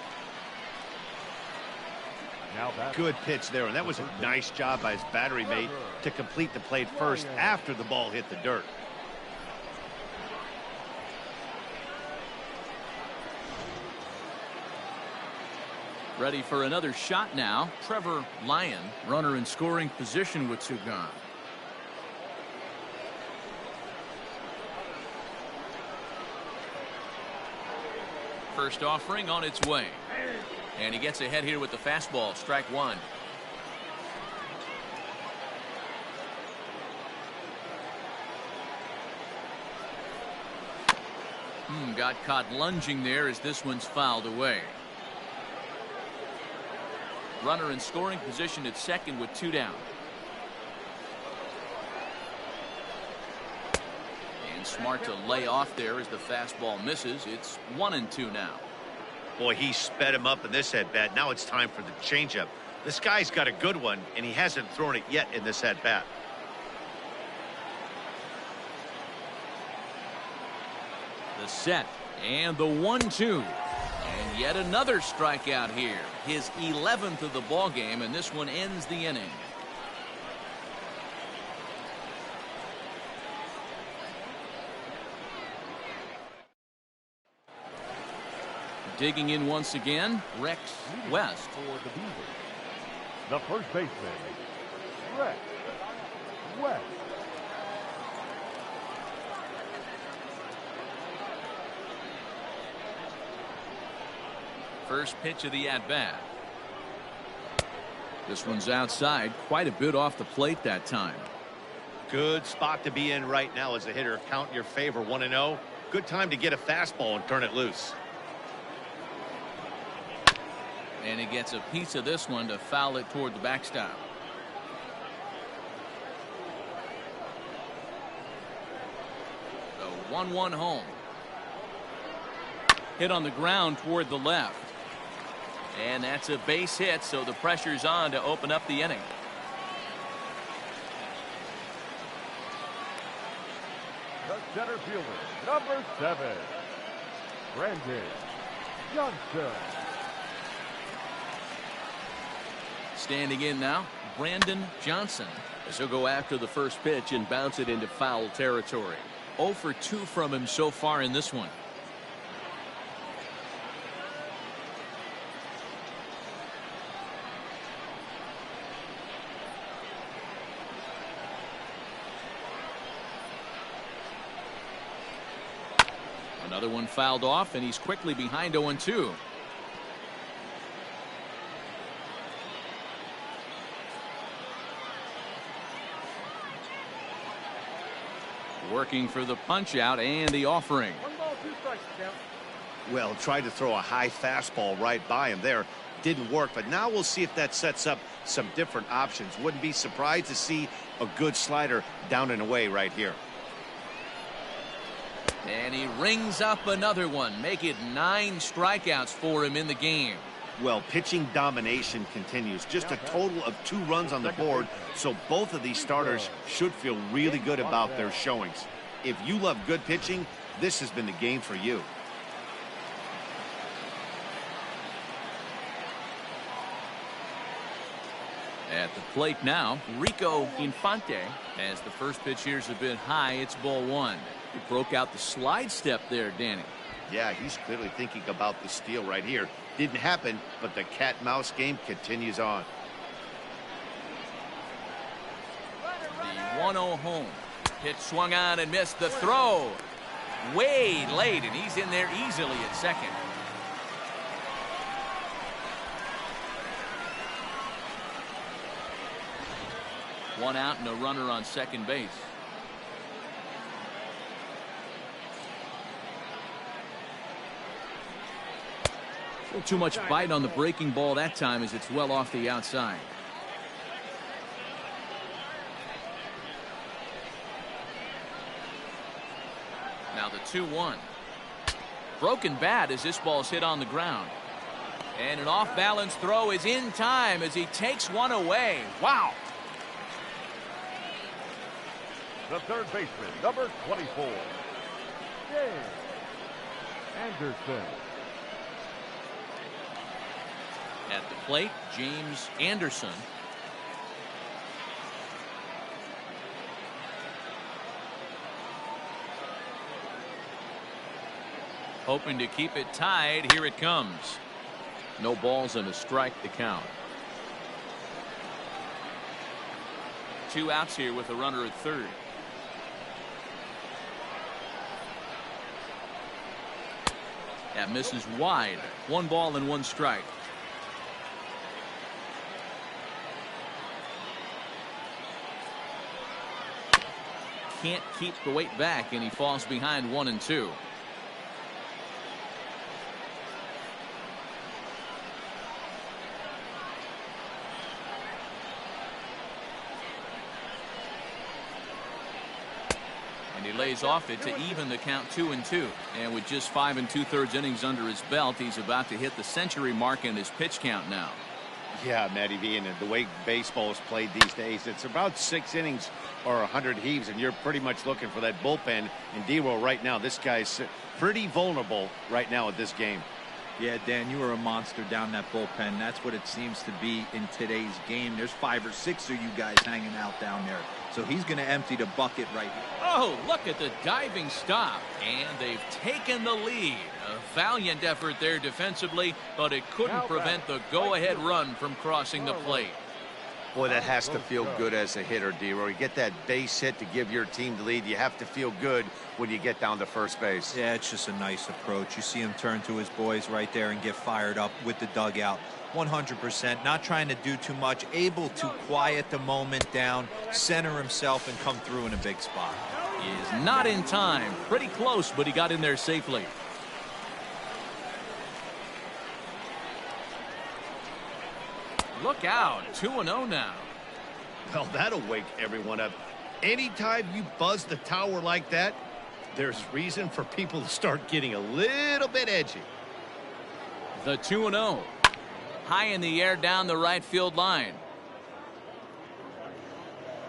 Good pitch there, and that was a nice job by his battery mate to complete the play first after the ball hit the dirt. Ready for another shot now. Trevor Lyon, runner in scoring position with two gone. First offering on its way. And he gets ahead here with the fastball. Strike one. Got caught lunging there as this one's fouled away. Runner in scoring position at second with two down. And smart to lay off there as the fastball misses. It's 1-2 now. Boy, he sped him up in this at-bat. Now it's time for the changeup. This guy's got a good one, and he hasn't thrown it yet in this at-bat. The set and the 1-2. And yet another strikeout here. His 11th of the ball game, and this one ends the inning. Digging in once again, Rex West. For the Beavers, the first baseman, Rex West. First pitch of the at-bat. This one's outside, quite a bit off the plate that time. Good spot to be in right now as a hitter. Count in your favor, 1-0. Good time to get a fastball and turn it loose. And he gets a piece of this one to foul it toward the backstop. The 1-1 home. Hit on the ground toward the left. And that's a base hit, so the pressure's on to open up the inning. The center fielder, number 7, Brandon Johnson. Standing in now, Brandon Johnson, as he'll go after the first pitch and bounce it into foul territory. 0 for 2 from him so far in this one. Another one fouled off, and he's quickly behind 0-2. Working for the punch out and the offering. 1 ball, 2 strikes, count. Well, tried to throw a high fastball right by him there. Didn't work, but now we'll see if that sets up some different options. Wouldn't be surprised to see a good slider down and away right here. And he rings up another one. Make it 9 strikeouts for him in the game. Well, pitching domination continues. Just a total of 2 runs on the board, so both of these starters should feel really good about their showings. If you love good pitching, this has been the game for you. At the plate now, Rico Infante. As the first pitch here's a bit high, it's ball 1. He broke out the slide step there, Danny. Yeah, he's clearly thinking about the steal right here. Didn't happen, but the cat-mouse game continues on. The 1-0 home. Pitch swung on and missed. The throw way late, and he's in there easily at second. One out and a runner on second base. A little too much bite on the breaking ball that time as it's well off the outside. Now the 2-1. broken bat as this ball's hit on the ground. And an off-balance throw is in time as he takes one away. Wow. The third baseman, number 24, James Anderson. At the plate, James Anderson. Hoping to keep it tied. Here it comes. No balls and a strike to count. 2 outs here with a runner at third. That misses wide. 1 ball and 1 strike. Can't keep the weight back, and he falls behind 1 and 2. And he lays off it to even the count 2 and 2. And with just 5 2/3 innings under his belt, he's about to hit the century mark in his pitch count now. Yeah, Matty V, and the way baseball is played these days, it's about 6 innings or 100 heaves, and you're pretty much looking for that bullpen. And D-Roll right now, this guy's pretty vulnerable right now at this game. Yeah, Dan, you are a monster down that bullpen. That's what it seems to be in today's game. There's 5 or 6 of you guys hanging out down there. So he's going to empty the bucket right here. Oh, look at the diving stop. And they've taken the lead. A valiant effort there defensively, but it couldn't prevent the go-ahead run from crossing the plate. Boy, that has to feel good as a hitter, D-Roll. You get that base hit to give your team the lead. You have to feel good when you get down to first base. Yeah, it's just a nice approach. You see him turn to his boys right there and get fired up with the dugout. 100%, not trying to do too much, able to quiet the moment down, center himself, and come through in a big spot. He is not in time. Pretty close, but he got in there safely. Look out, 2-0 now. Well, that'll wake everyone up. Anytime you buzz the tower like that, there's reason for people to start getting a little bit edgy. The 2-0. High in the air down the right field line.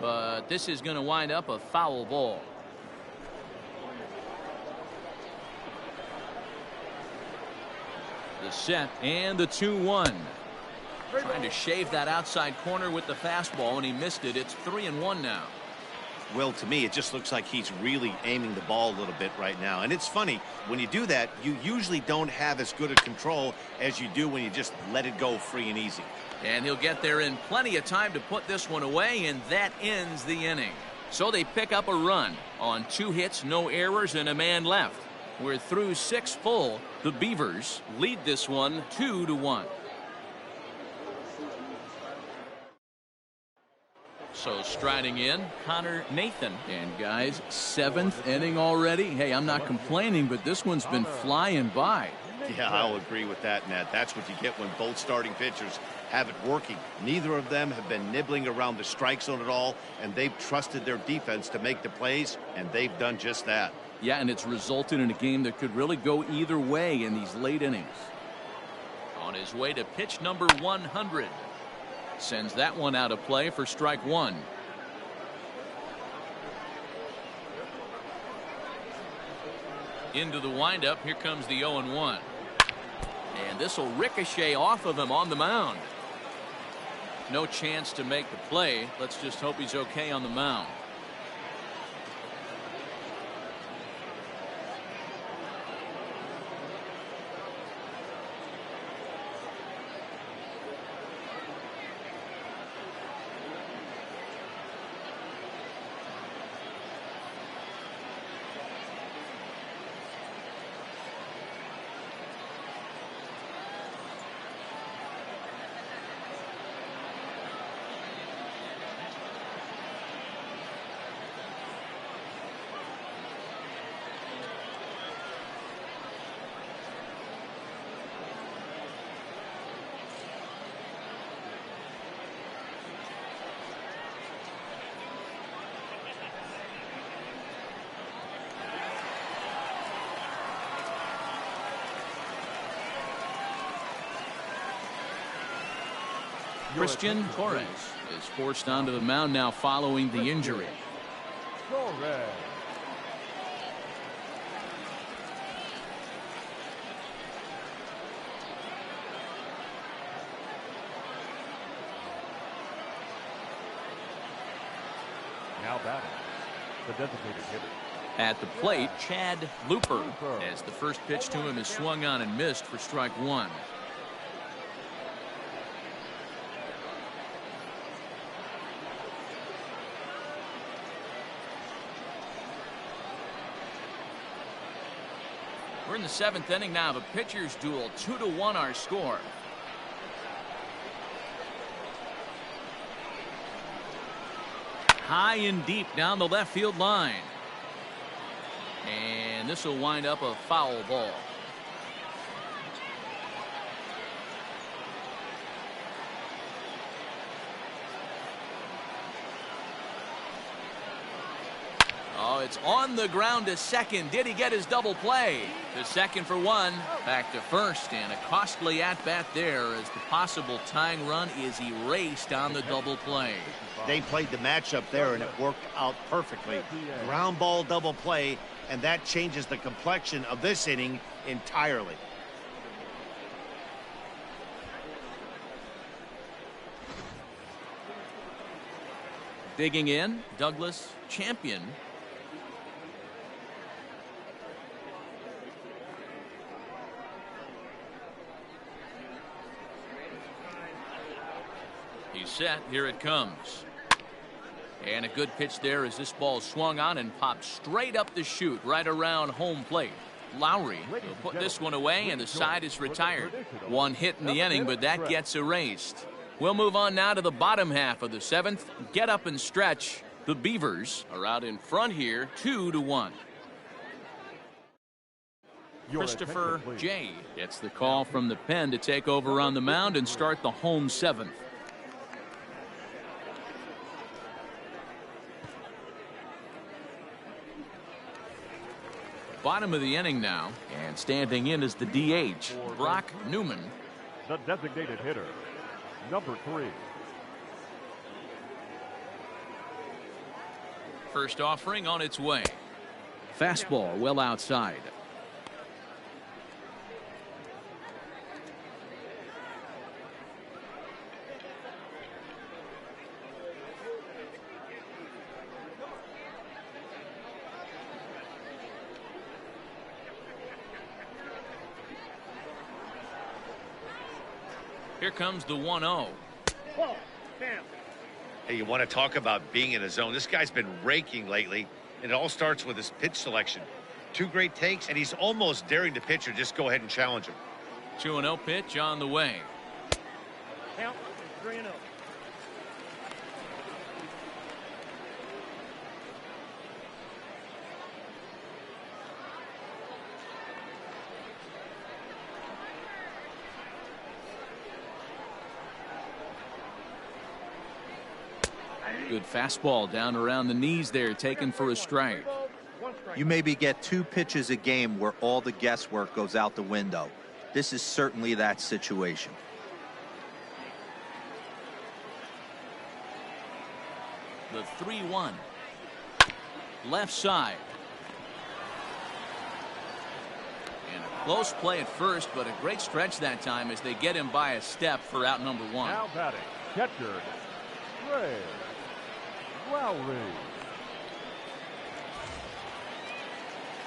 But this is going to wind up a foul ball. The set and the 2-1. Trying to shave that outside corner with the fastball, and he missed it. It's 3-1 now. Well, to me, it just looks like he's really aiming the ball a little bit right now. And it's funny, when you do that, you usually don't have as good a control as you do when you just let it go free and easy. And he'll get there in plenty of time to put this one away, and that ends the inning. So they pick up a run on 2 hits, no errors, and a man left. We're through 6 full. The Beavers lead this one 2-1. So striding in, Connor Nathan. And guys, 7th inning already. Hey, I'm not complaining, but this one's been flying by. Yeah, I'll agree with that, Matt. That's what you get when both starting pitchers have it working. Neither of them have been nibbling around the strike zone at all, and they've trusted their defense to make the plays, and they've done just that. Yeah, and it's resulted in a game that could really go either way in these late innings. On his way to pitch number 100. Sends that one out of play for strike 1. Into the windup. Here comes the 0-1. And this will ricochet off of him on the mound. No chance to make the play. Let's just hope he's okay on the mound. Christian Torres is forced onto the mound now following the injury. Torres. Now batting, the designated hitter. At the plate, Chad Looper, as the first pitch to him is swung on and missed for strike one. We're in the seventh inning now. The pitchers duel, 2-1 our score. High and deep down the left field line. And this will wind up a foul ball. Oh, it's on the ground to second. Did he get his double play? To second for one. Back to first, and a costly at-bat there as the possible tying run is erased on the double play. They played the matchup there, and it worked out perfectly. Ground ball double play, and that changes the complexion of this inning entirely. Digging in, Douglas Champion. He's set. Here it comes. And a good pitch there as this ball swung on and popped straight up the chute right around home plate. Lowry will put this one away, and the side is retired. One hit in the inning, but that gets erased. We'll move on now to the bottom half of the seventh. Get up and stretch. The Beavers are out in front here, 2-1. Christopher J. gets the call from the pen to take over on the mound and start the home seventh. Bottom of the inning now, and standing in is the DH, Brock Newman. The designated hitter, number 3. First offering on its way. Fastball well outside. Here comes the 1-0. Hey, you want to talk about being in a zone? This guy's been raking lately, and it all starts with his pitch selection. 2 great takes, and he's almost daring the pitcher just go ahead and challenge him. 2-0 pitch on the way. Count 3-0. Good fastball down around the knees there, taken for a strike. You maybe get 2 pitches a game where all the guesswork goes out the window. This is certainly that situation. The 3-1. Left side. And a close play at first, but a great stretch that time as they get him by a step for out number 1. Now batting, catcher, Trey Lowry.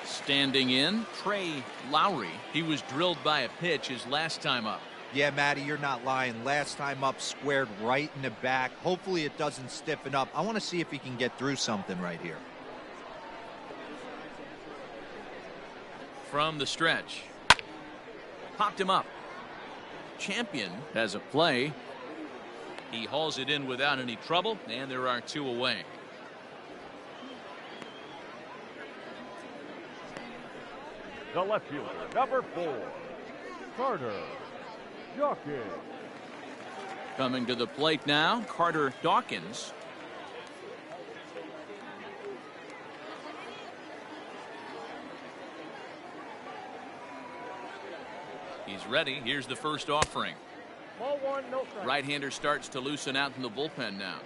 Standing in, Trey Lowry. He was drilled by a pitch his last time up. Yeah, Matty, you're not lying. Last time up, squared right in the back. Hopefully it doesn't stiffen up. I want to see if he can get through something right here. From the stretch. Popped him up. Champion has a play. He hauls it in without any trouble, and there are 2 away. The left fielder, number 4, Carter Dawkins. Coming to the plate now, Carter Dawkins. He's ready. Here's the first offering. Ball one, no strike. Right-hander starts to loosen out in the bullpen now.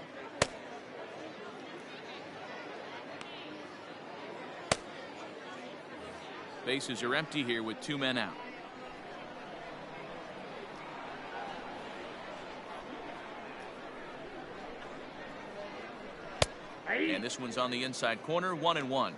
Bases are empty here with 2 men out. And this one's on the inside corner, 1-1.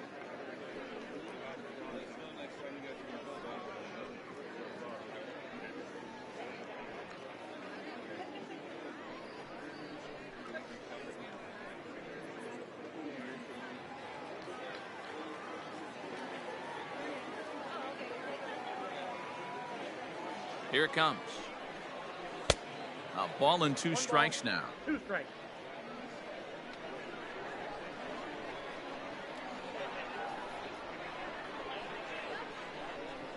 Here it comes. A ball and 2 strikes now. 2 strikes.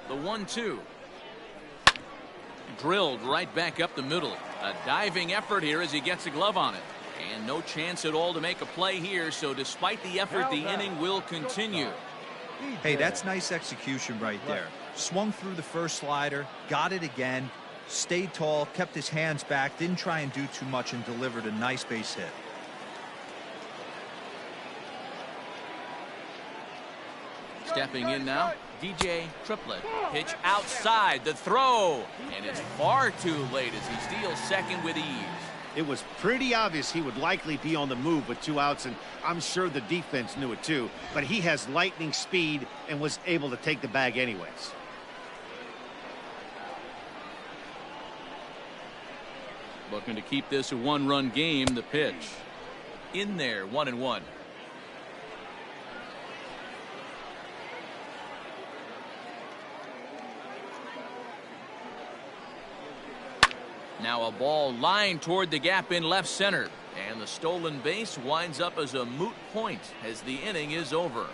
The 1-2. Drilled right back up the middle. A diving effort here as he gets a glove on it. And no chance at all to make a play here, so despite the effort, the inning will continue. Hey, that's nice execution right there. Swung through the first slider, got it again, stayed tall, kept his hands back, didn't try and do too much, and delivered a nice base hit. Stepping in now, DJ Triplett. Pitch outside, the throw, and it's far too late as he steals second with ease. It was pretty obvious he would likely be on the move with 2 outs, and I'm sure the defense knew it too, but he has lightning speed and was able to take the bag anyways. Looking to keep this a 1-run game. The pitch in there, 1-1. Now a ball lined toward the gap in left center, and the stolen base winds up as a moot point as the inning is over.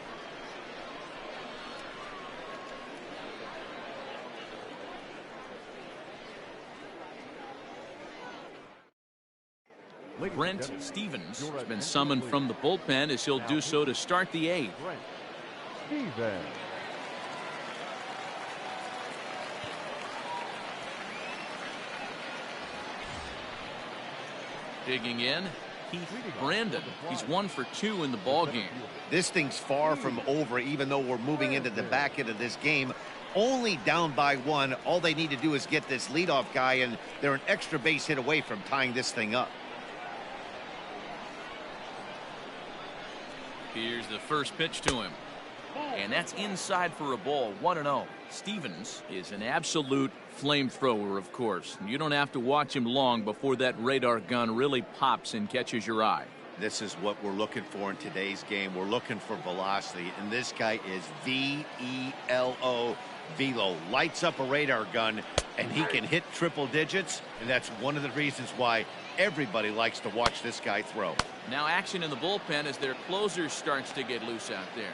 Brent Stevens has been summoned from the bullpen as he'll do so to start the 8th. Stevens. Digging in, Heath Brandon. He's 1 for 2 in the ball game. This thing's far from over, even though we're moving into the back end of this game. Only down by 1. All they need to do is get this leadoff guy, and they're an extra base hit away from tying this thing up. Here's the first pitch to him. And that's inside for a ball, 1-0. Stevens is an absolute flamethrower, of course. You don't have to watch him long before that radar gun really pops and catches your eye. This is what we're looking for in today's game. We're looking for velocity, and this guy is V-E-L-O, velo. Lights up a radar gun, and he can hit triple digits, and that's one of the reasons why everybody likes to watch this guy throw. Now action in the bullpen as their closer starts to get loose out there.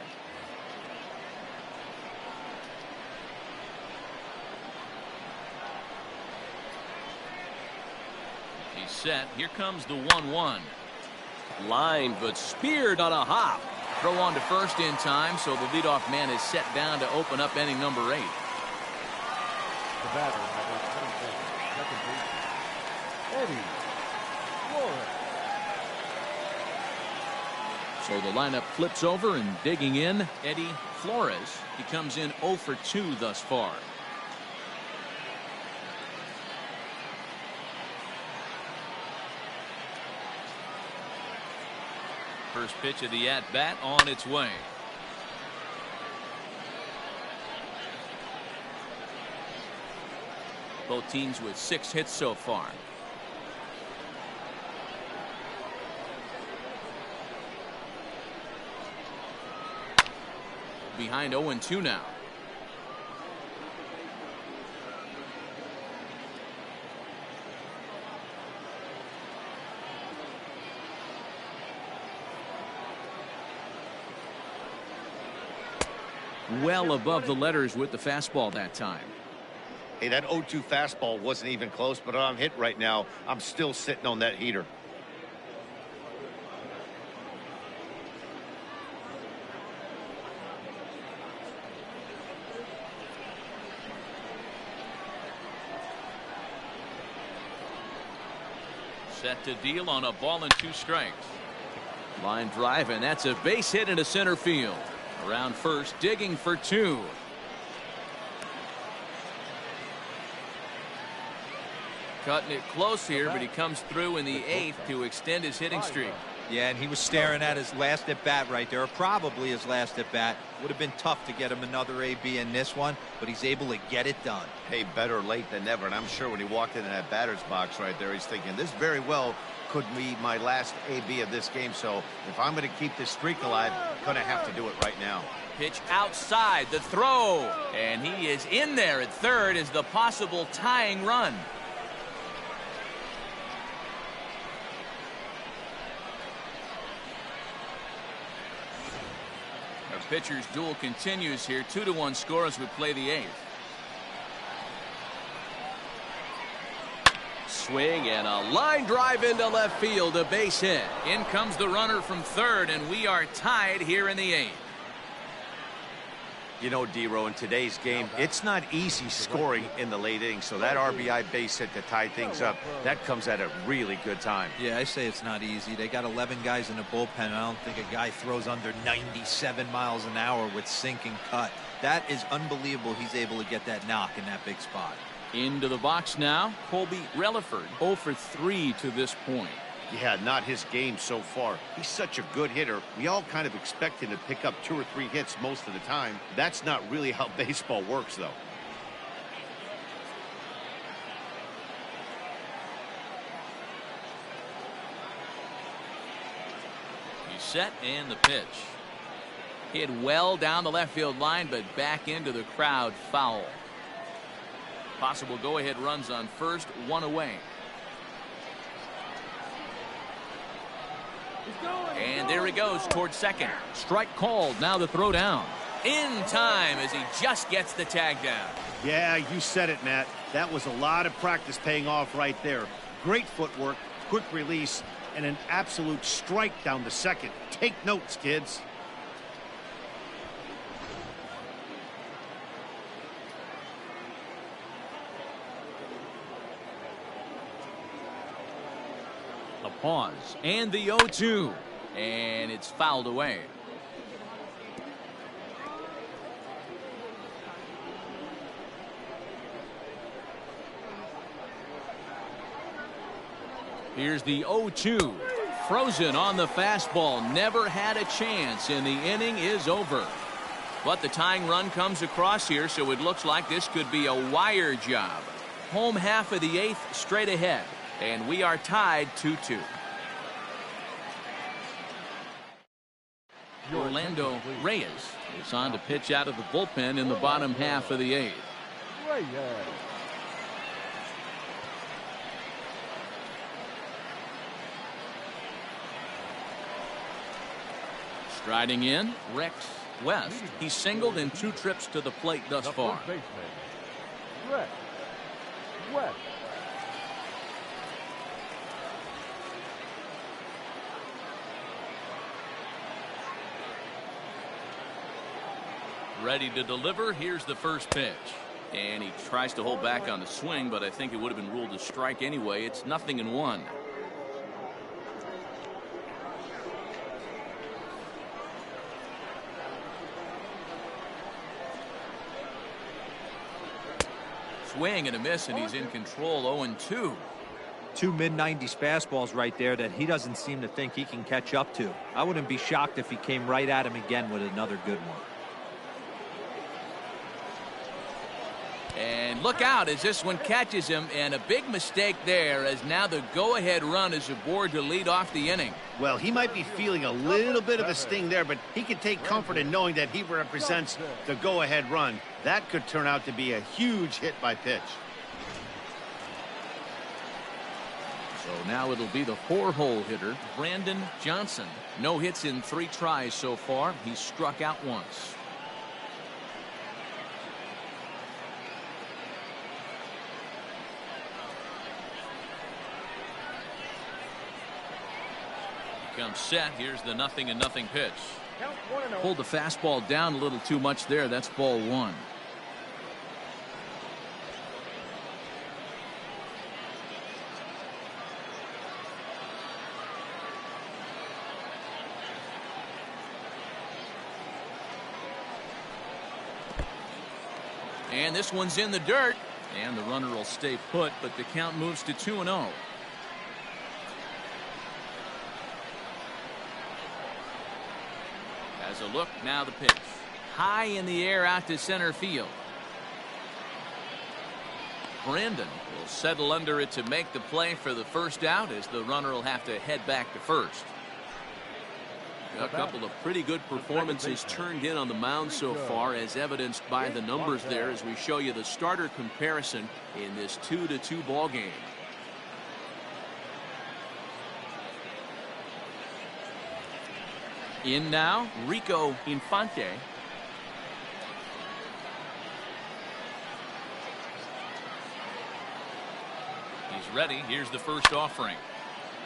He's set. Here comes the 1-1. Lined but speared on a hop. Throw on to first in time, so the leadoff man is set down to open up inning number 8. The batter, number 24, second baseman, Eddie Flores. So the lineup flips over, and digging in, Eddie Flores. He comes in 0 for 2 thus far. First pitch of the at-bat on its way. Both teams with 6 hits so far. Behind 0-2 now. Well above the letters with the fastball that time. Hey, that 0-2 fastball wasn't even close, but I'm hit right now. I'm still sitting on that heater. Set to deal on a ball and 2 strikes. Line drive, and that's a base hit into center field. Around first, digging for 2. Cutting it close here, but he comes through in the 8th to extend his hitting streak. Yeah, and he was staring at his last at bat right there, or probably his last at bat. Would have been tough to get him another AB in this one, but he's able to get it done. Hey, better late than never. And I'm sure when he walked into that batter's box right there, he's thinking this very well could be my last AB of this game. So if I'm going to keep this streak alive, I'm going to have to do it right now. Pitch outside, the throw, and he is in there at third as the possible tying run. Our pitcher's duel continues here. 2-1 score as we play the 8th. Swing and a line drive into left field, a base hit. In comes the runner from third, and we are tied here in the 8th. You know, D-Row, in today's game, it's not easy scoring in the late innings, so that RBI base hit to tie things up, that comes at a really good time. Yeah, I say it's not easy. They got 11 guys in the bullpen. I don't think a guy throws under 97 miles an hour with sink and cut. That is unbelievable. He's able to get that knock in that big spot. Into the box now, Colby Reliford, 0 for 3 to this point. Yeah, not his game so far. He's such a good hitter. We all kind of expect him to pick up 2 or 3 hits most of the time. That's not really how baseball works, though. He's set, and the pitch. Hit well down the left field line, but back into the crowd, foul. Possible go-ahead runs on first, 1 away. And there he goes towards second. Strike called. Now the throw down. In time as he just gets the tag down. Yeah, you said it, Matt. That was a lot of practice paying off right there. Great footwork, quick release, and an absolute strike down to second. Take notes, kids. A pause. And the 0-2. And it's fouled away. Here's the 0-2. Frozen on the fastball. Never had a chance, and the inning is over. But the tying run comes across here, so it looks like this could be a wire job. Home half of the 8th straight ahead, and we are tied 2-2. Orlando Reyes is on to pitch out of the bullpen in the bottom half of the 8th. Striding in, Rex West. He's singled in 2 trips to the plate thus far. Rex West. Ready to deliver. Here's the first pitch. And he tries to hold back on the swing, but I think it would have been ruled a strike anyway. It's 0-1. Swing and a miss, and he's in control. 0-2. 2 mid-90s fastballs right there that he doesn't seem to think he can catch up to. I wouldn't be shocked if he came right at him again with another good one. And look out as this one catches him, and a big mistake there as now the go-ahead run is aboard to lead off the inning. Well, he might be feeling a little bit of a sting there, but he can take comfort in knowing that he represents the go-ahead run. That could turn out to be a huge hit by pitch. So now it'll be the 4-hole hitter, Brandon Johnson. No hits in 3 tries so far. He's struck out once. Comes set. Here's the 0-0 pitch. Pulled the fastball down a little too much there. That's ball 1. And this one's in the dirt. And the runner will stay put, but the count moves to 2-0. As a look, now the pitch. High in the air out to center field. Brandon will settle under it to make the play for the first out, as the runner will have to head back to first. A couple of pretty good performances turned in on the mound so far, as evidenced by the numbers there, as we show you the starter comparison in this 2-2 ball game. In now, Rico Infante. He's ready. Here's the first offering.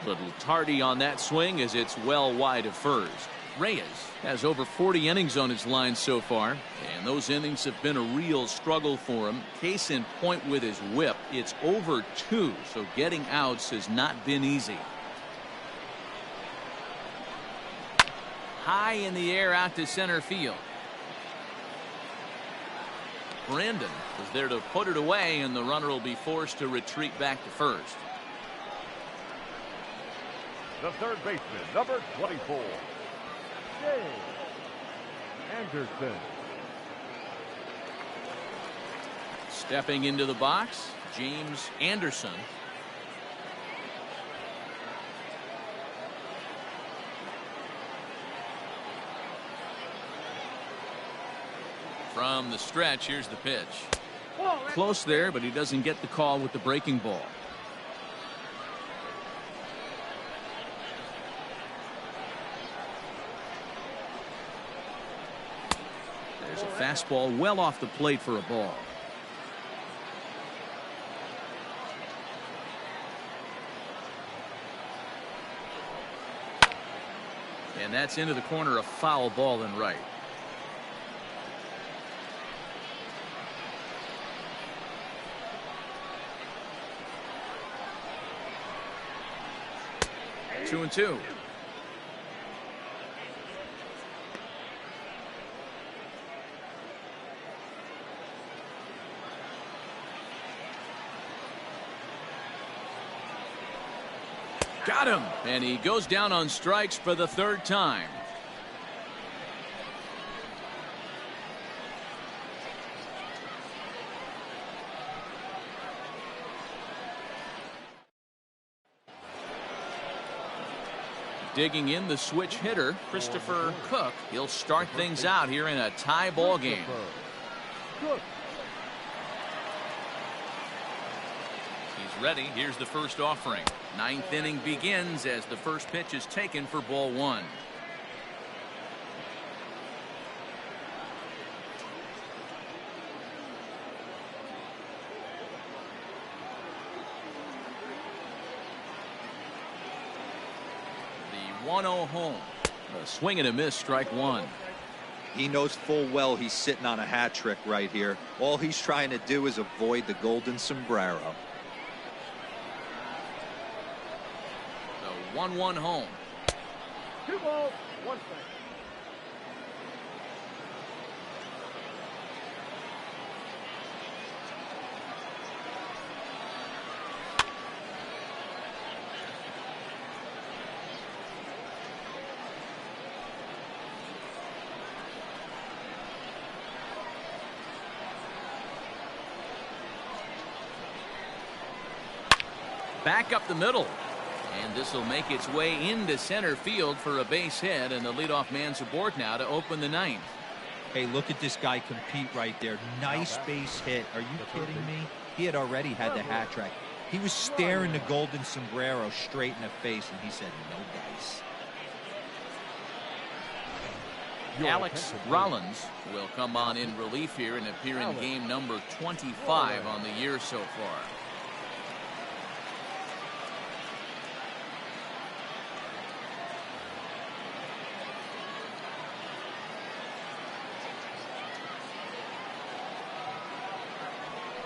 Little tardy on that swing, as it's well wide of first. Reyes has over 40 innings on his line so far, and those innings have been a real struggle for him. Case in point with his whip, it's over 2, so getting outs has not been easy. High in the air out to center field. Brandon is there to put it away, and the runner will be forced to retreat back to first. The third baseman, number 24, James Anderson. Stepping into the box, James Anderson. From the stretch, here's the pitch. Close there, but he doesn't get the call with the breaking ball. There's a fastball well off the plate for a ball. And that's into the corner, a foul ball and right. Two and two. Got him, and he goes down on strikes for the third time. Digging in, the switch hitter, Christopher Cook. He'll start things out here in a tie ball game. He's ready. Here's the first offering. Ninth inning begins as the first pitch is taken for ball one. The 1-0 home. A swing and a miss, strike one. He knows full well he's sitting on a hat trick right here. All he's trying to do is avoid the golden sombrero. The 1-1 home. 2 balls, 1 strike. Back up the middle. And this will make its way into center field for a base hit, and the leadoff man's aboard now to open the ninth. Hey, look at this guy compete right there. Nice base hit. Are you kidding me? He had already had the hat trick. He was staring the golden sombrero straight in the face, and he said, no dice. Alex Rollins will come on in relief here and appear in game number 25 on the year so far.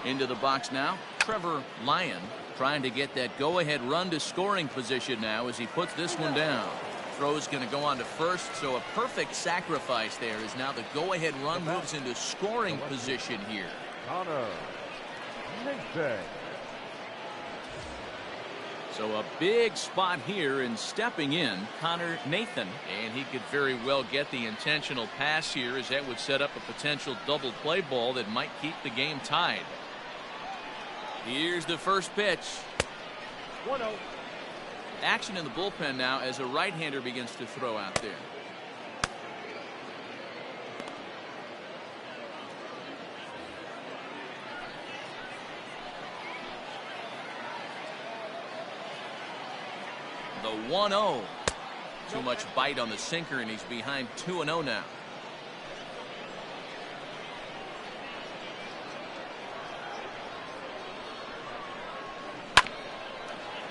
Into the box now, Trevor Lyon trying to get that go-ahead run to scoring position now as he puts this one down. Throw's going to go on to first, so a perfect sacrifice there as now the go-ahead run moves into scoring position here. Connor Nathan. So a big spot here, and stepping in, Connor Nathan. And he could very well get the intentional pass here, as that would set up a potential double play ball that might keep the game tied. Here's the first pitch. 1-0. Action in the bullpen now as a right-hander begins to throw out there. The 1-0. Too much bite on the sinker, and he's behind 2-0 now.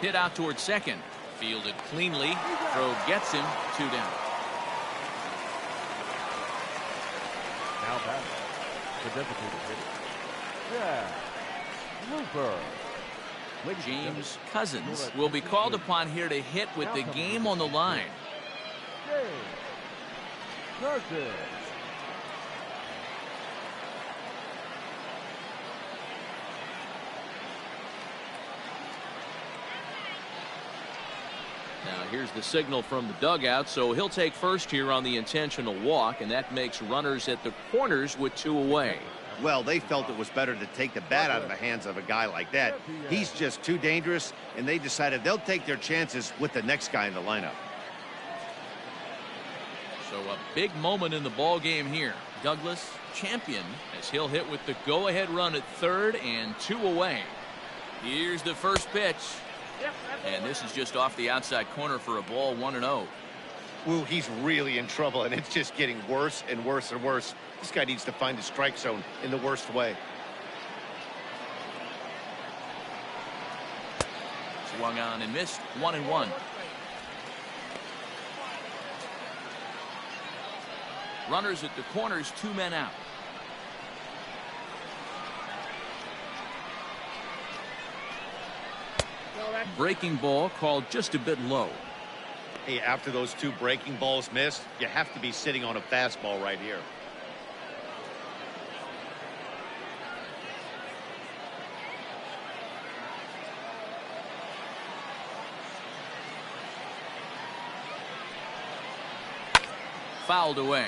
Hit out towards second. Fielded cleanly. Throw gets him. 2 down. Now back. The designated hitter. Yeah. Looper. James Cousins will be called upon here to hit with the game on the line. James Cousins. Now here's the signal from the dugout, so he'll take first here on the intentional walk, and that makes runners at the corners with 2 away. Well, they felt it was better to take the bat out of the hands of a guy like that. He's just too dangerous, and they decided they'll take their chances with the next guy in the lineup. So a big moment in the ball game here. Douglas champion as he'll hit with the go-ahead run at third and 2 away. Here's the first pitch. And this is just off the outside corner for a ball, 1-0. Ooh, he's really in trouble, and it's just getting worse and worse and worse. This guy needs to find the strike zone in the worst way. Swung on and missed. 1-1. Runners at the corners, 2 men out. Breaking ball called just a bit low. Hey, after those 2 breaking balls missed, you have to be sitting on a fastball right here. Fouled away.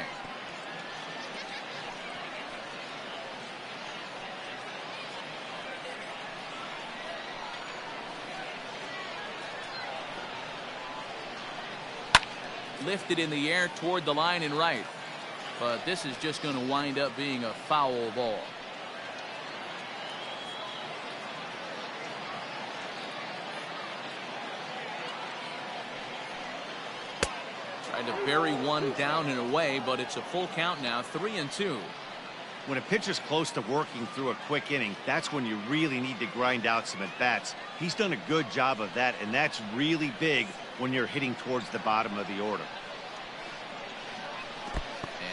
Lifted in the air toward the line and right. But this is just going to wind up being a foul ball. Tried to bury one down and away, but it's a full count now, 3-2. When a pitcher's close to working through a quick inning, that's when you really need to grind out some at-bats. He's done a good job of that, and that's really big when you're hitting towards the bottom of the order.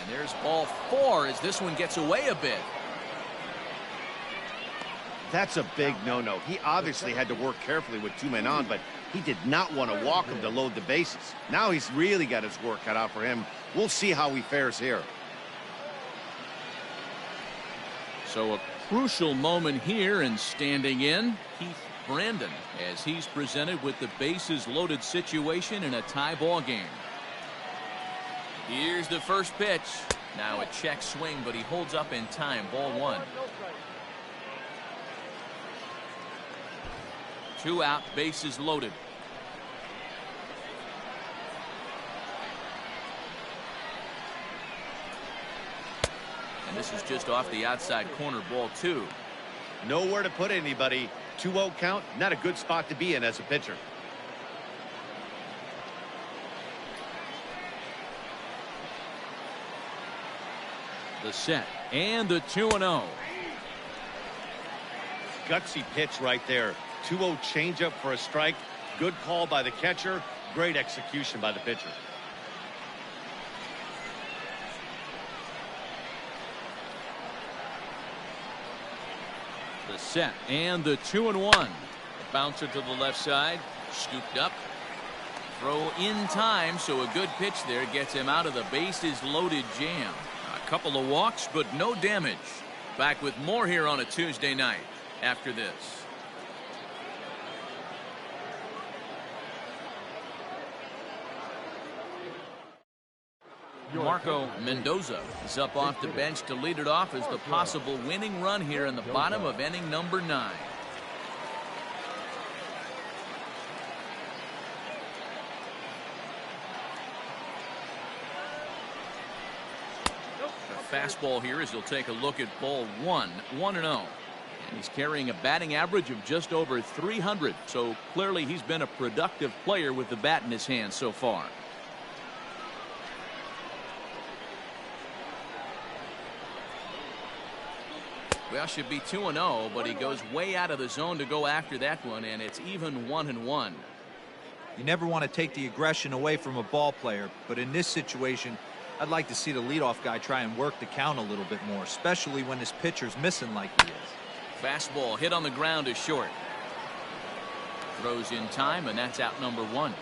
And there's ball 4 as this one gets away a bit. That's a big no-no. He obviously had to work carefully with 2 men on, but he did not want to walk him to load the bases. Now he's really got his work cut out for him. We'll see how he fares here. So a crucial moment here, and standing in, Heath Brandon, as he's presented with the bases loaded situation in a tie ball game. Here's the first pitch. Now a check swing, but he holds up in time. Ball 1. 2 out, bases loaded. And this is just off the outside corner, ball 2. Nowhere to put anybody. 2-0 count, not a good spot to be in as a pitcher. The set and the 2-0. Gutsy pitch right there. 2-0 changeup for a strike. Good call by the catcher. Great execution by the pitcher. The set and the 2-1. Bouncer to the left side. Scooped up. Throw in time, so a good pitch there gets him out of the bases loaded jam. A couple of walks, but no damage. Back with more here on a Tuesday night after this. Marco Mendoza is up off the bench to lead it off as the possible winning run here in the bottom of inning number 9. A fastball here as he'll take a look at ball 1, 1-0. And he's carrying a batting average of just over 300, so clearly he's been a productive player with the bat in his hand so far. Well, should be 2-0, but he goes way out of the zone to go after that one, and it's even 1-1. You never want to take the aggression away from a ball player, but in this situation, I'd like to see the leadoff guy try and work the count a little bit more, especially when his pitcher's missing like he is. Fastball hit on the ground is short. Throws in time, and that's out number 1.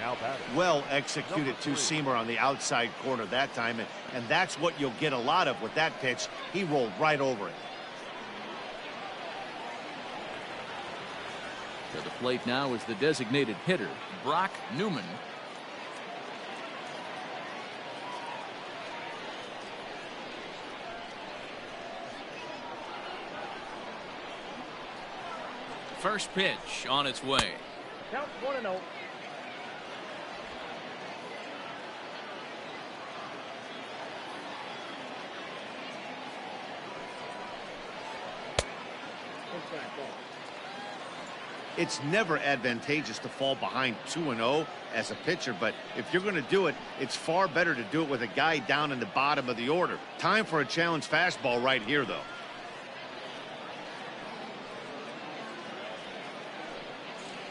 Now batting. Well executed two-seamer on the outside corner that time, and that's what you'll get a lot of with that pitch. He rolled right over it. To the plate now is the designated hitter, Brock Newman. First pitch on its way. Count 1-0. It's never advantageous to fall behind 2-0 as a pitcher, but if you're going to do it, it's far better to do it with a guy down in the bottom of the order. Time for a challenge fastball right here, though.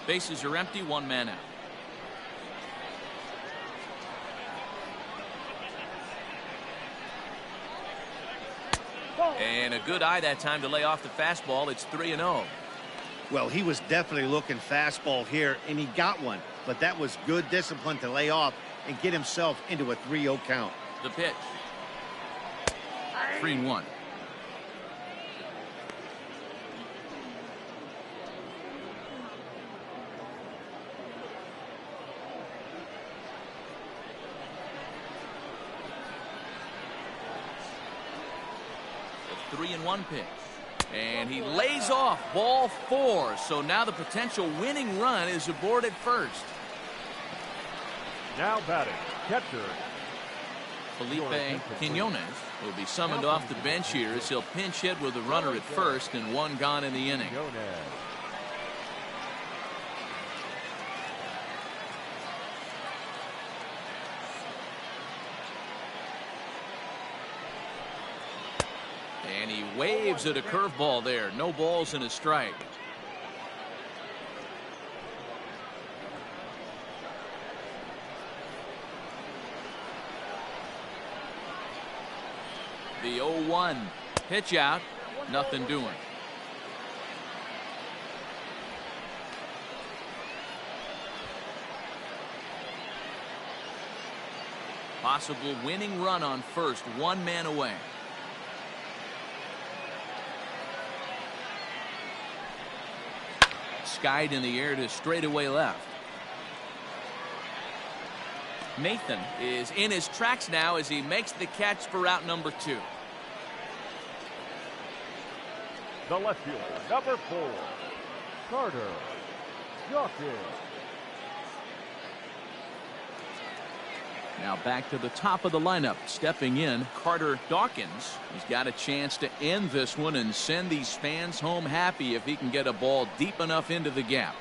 Bases are empty, 1 man out. And a good eye that time to lay off the fastball. It's 3-0. Well, he was definitely looking fastball here, and he got one. But that was good discipline to lay off and get himself into a 3-0 count. The pitch. 3-1. The 3-1 pitch. And he lays off ball 4. So now the potential winning run is aboard at first. Now batting, catcher. Felipe Quinones will be summoned off the bench here as he'll pinch hit with a runner at first and 1 gone in the inning. And he waves at a curveball there. No balls and a strike. The 0-1 pitch out. Nothing doing. Possible winning run on first. 1 man away. Skied in the air to straightaway left. Nathan is in his tracks now as he makes the catch for out number 2. The left fielder, number 4, Carter Dawkins. Now back to the top of the lineup. Stepping in, Carter Dawkins. He's got a chance to end this one and send these fans home happy if he can get a ball deep enough into the gap.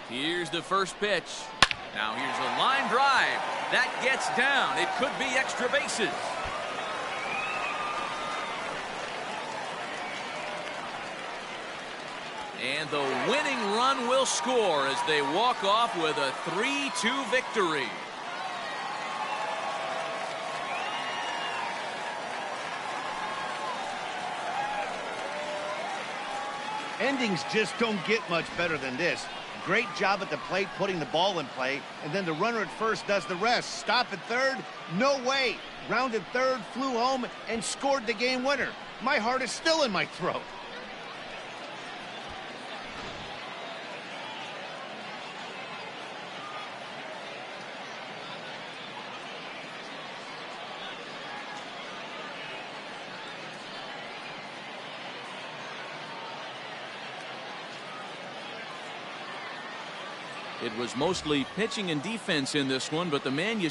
Here's the first pitch. Now here's a line drive. That gets down. It could be extra bases. And the winning run will score as they walk off with a 3-2 victory. Endings just don't get much better than this. Great job at the plate putting the ball in play, and then the runner at first does the rest. Stop at third? No way. Rounded third, flew home, and scored the game winner. My heart is still in my throat. It was mostly pitching and defense in this one, but the man you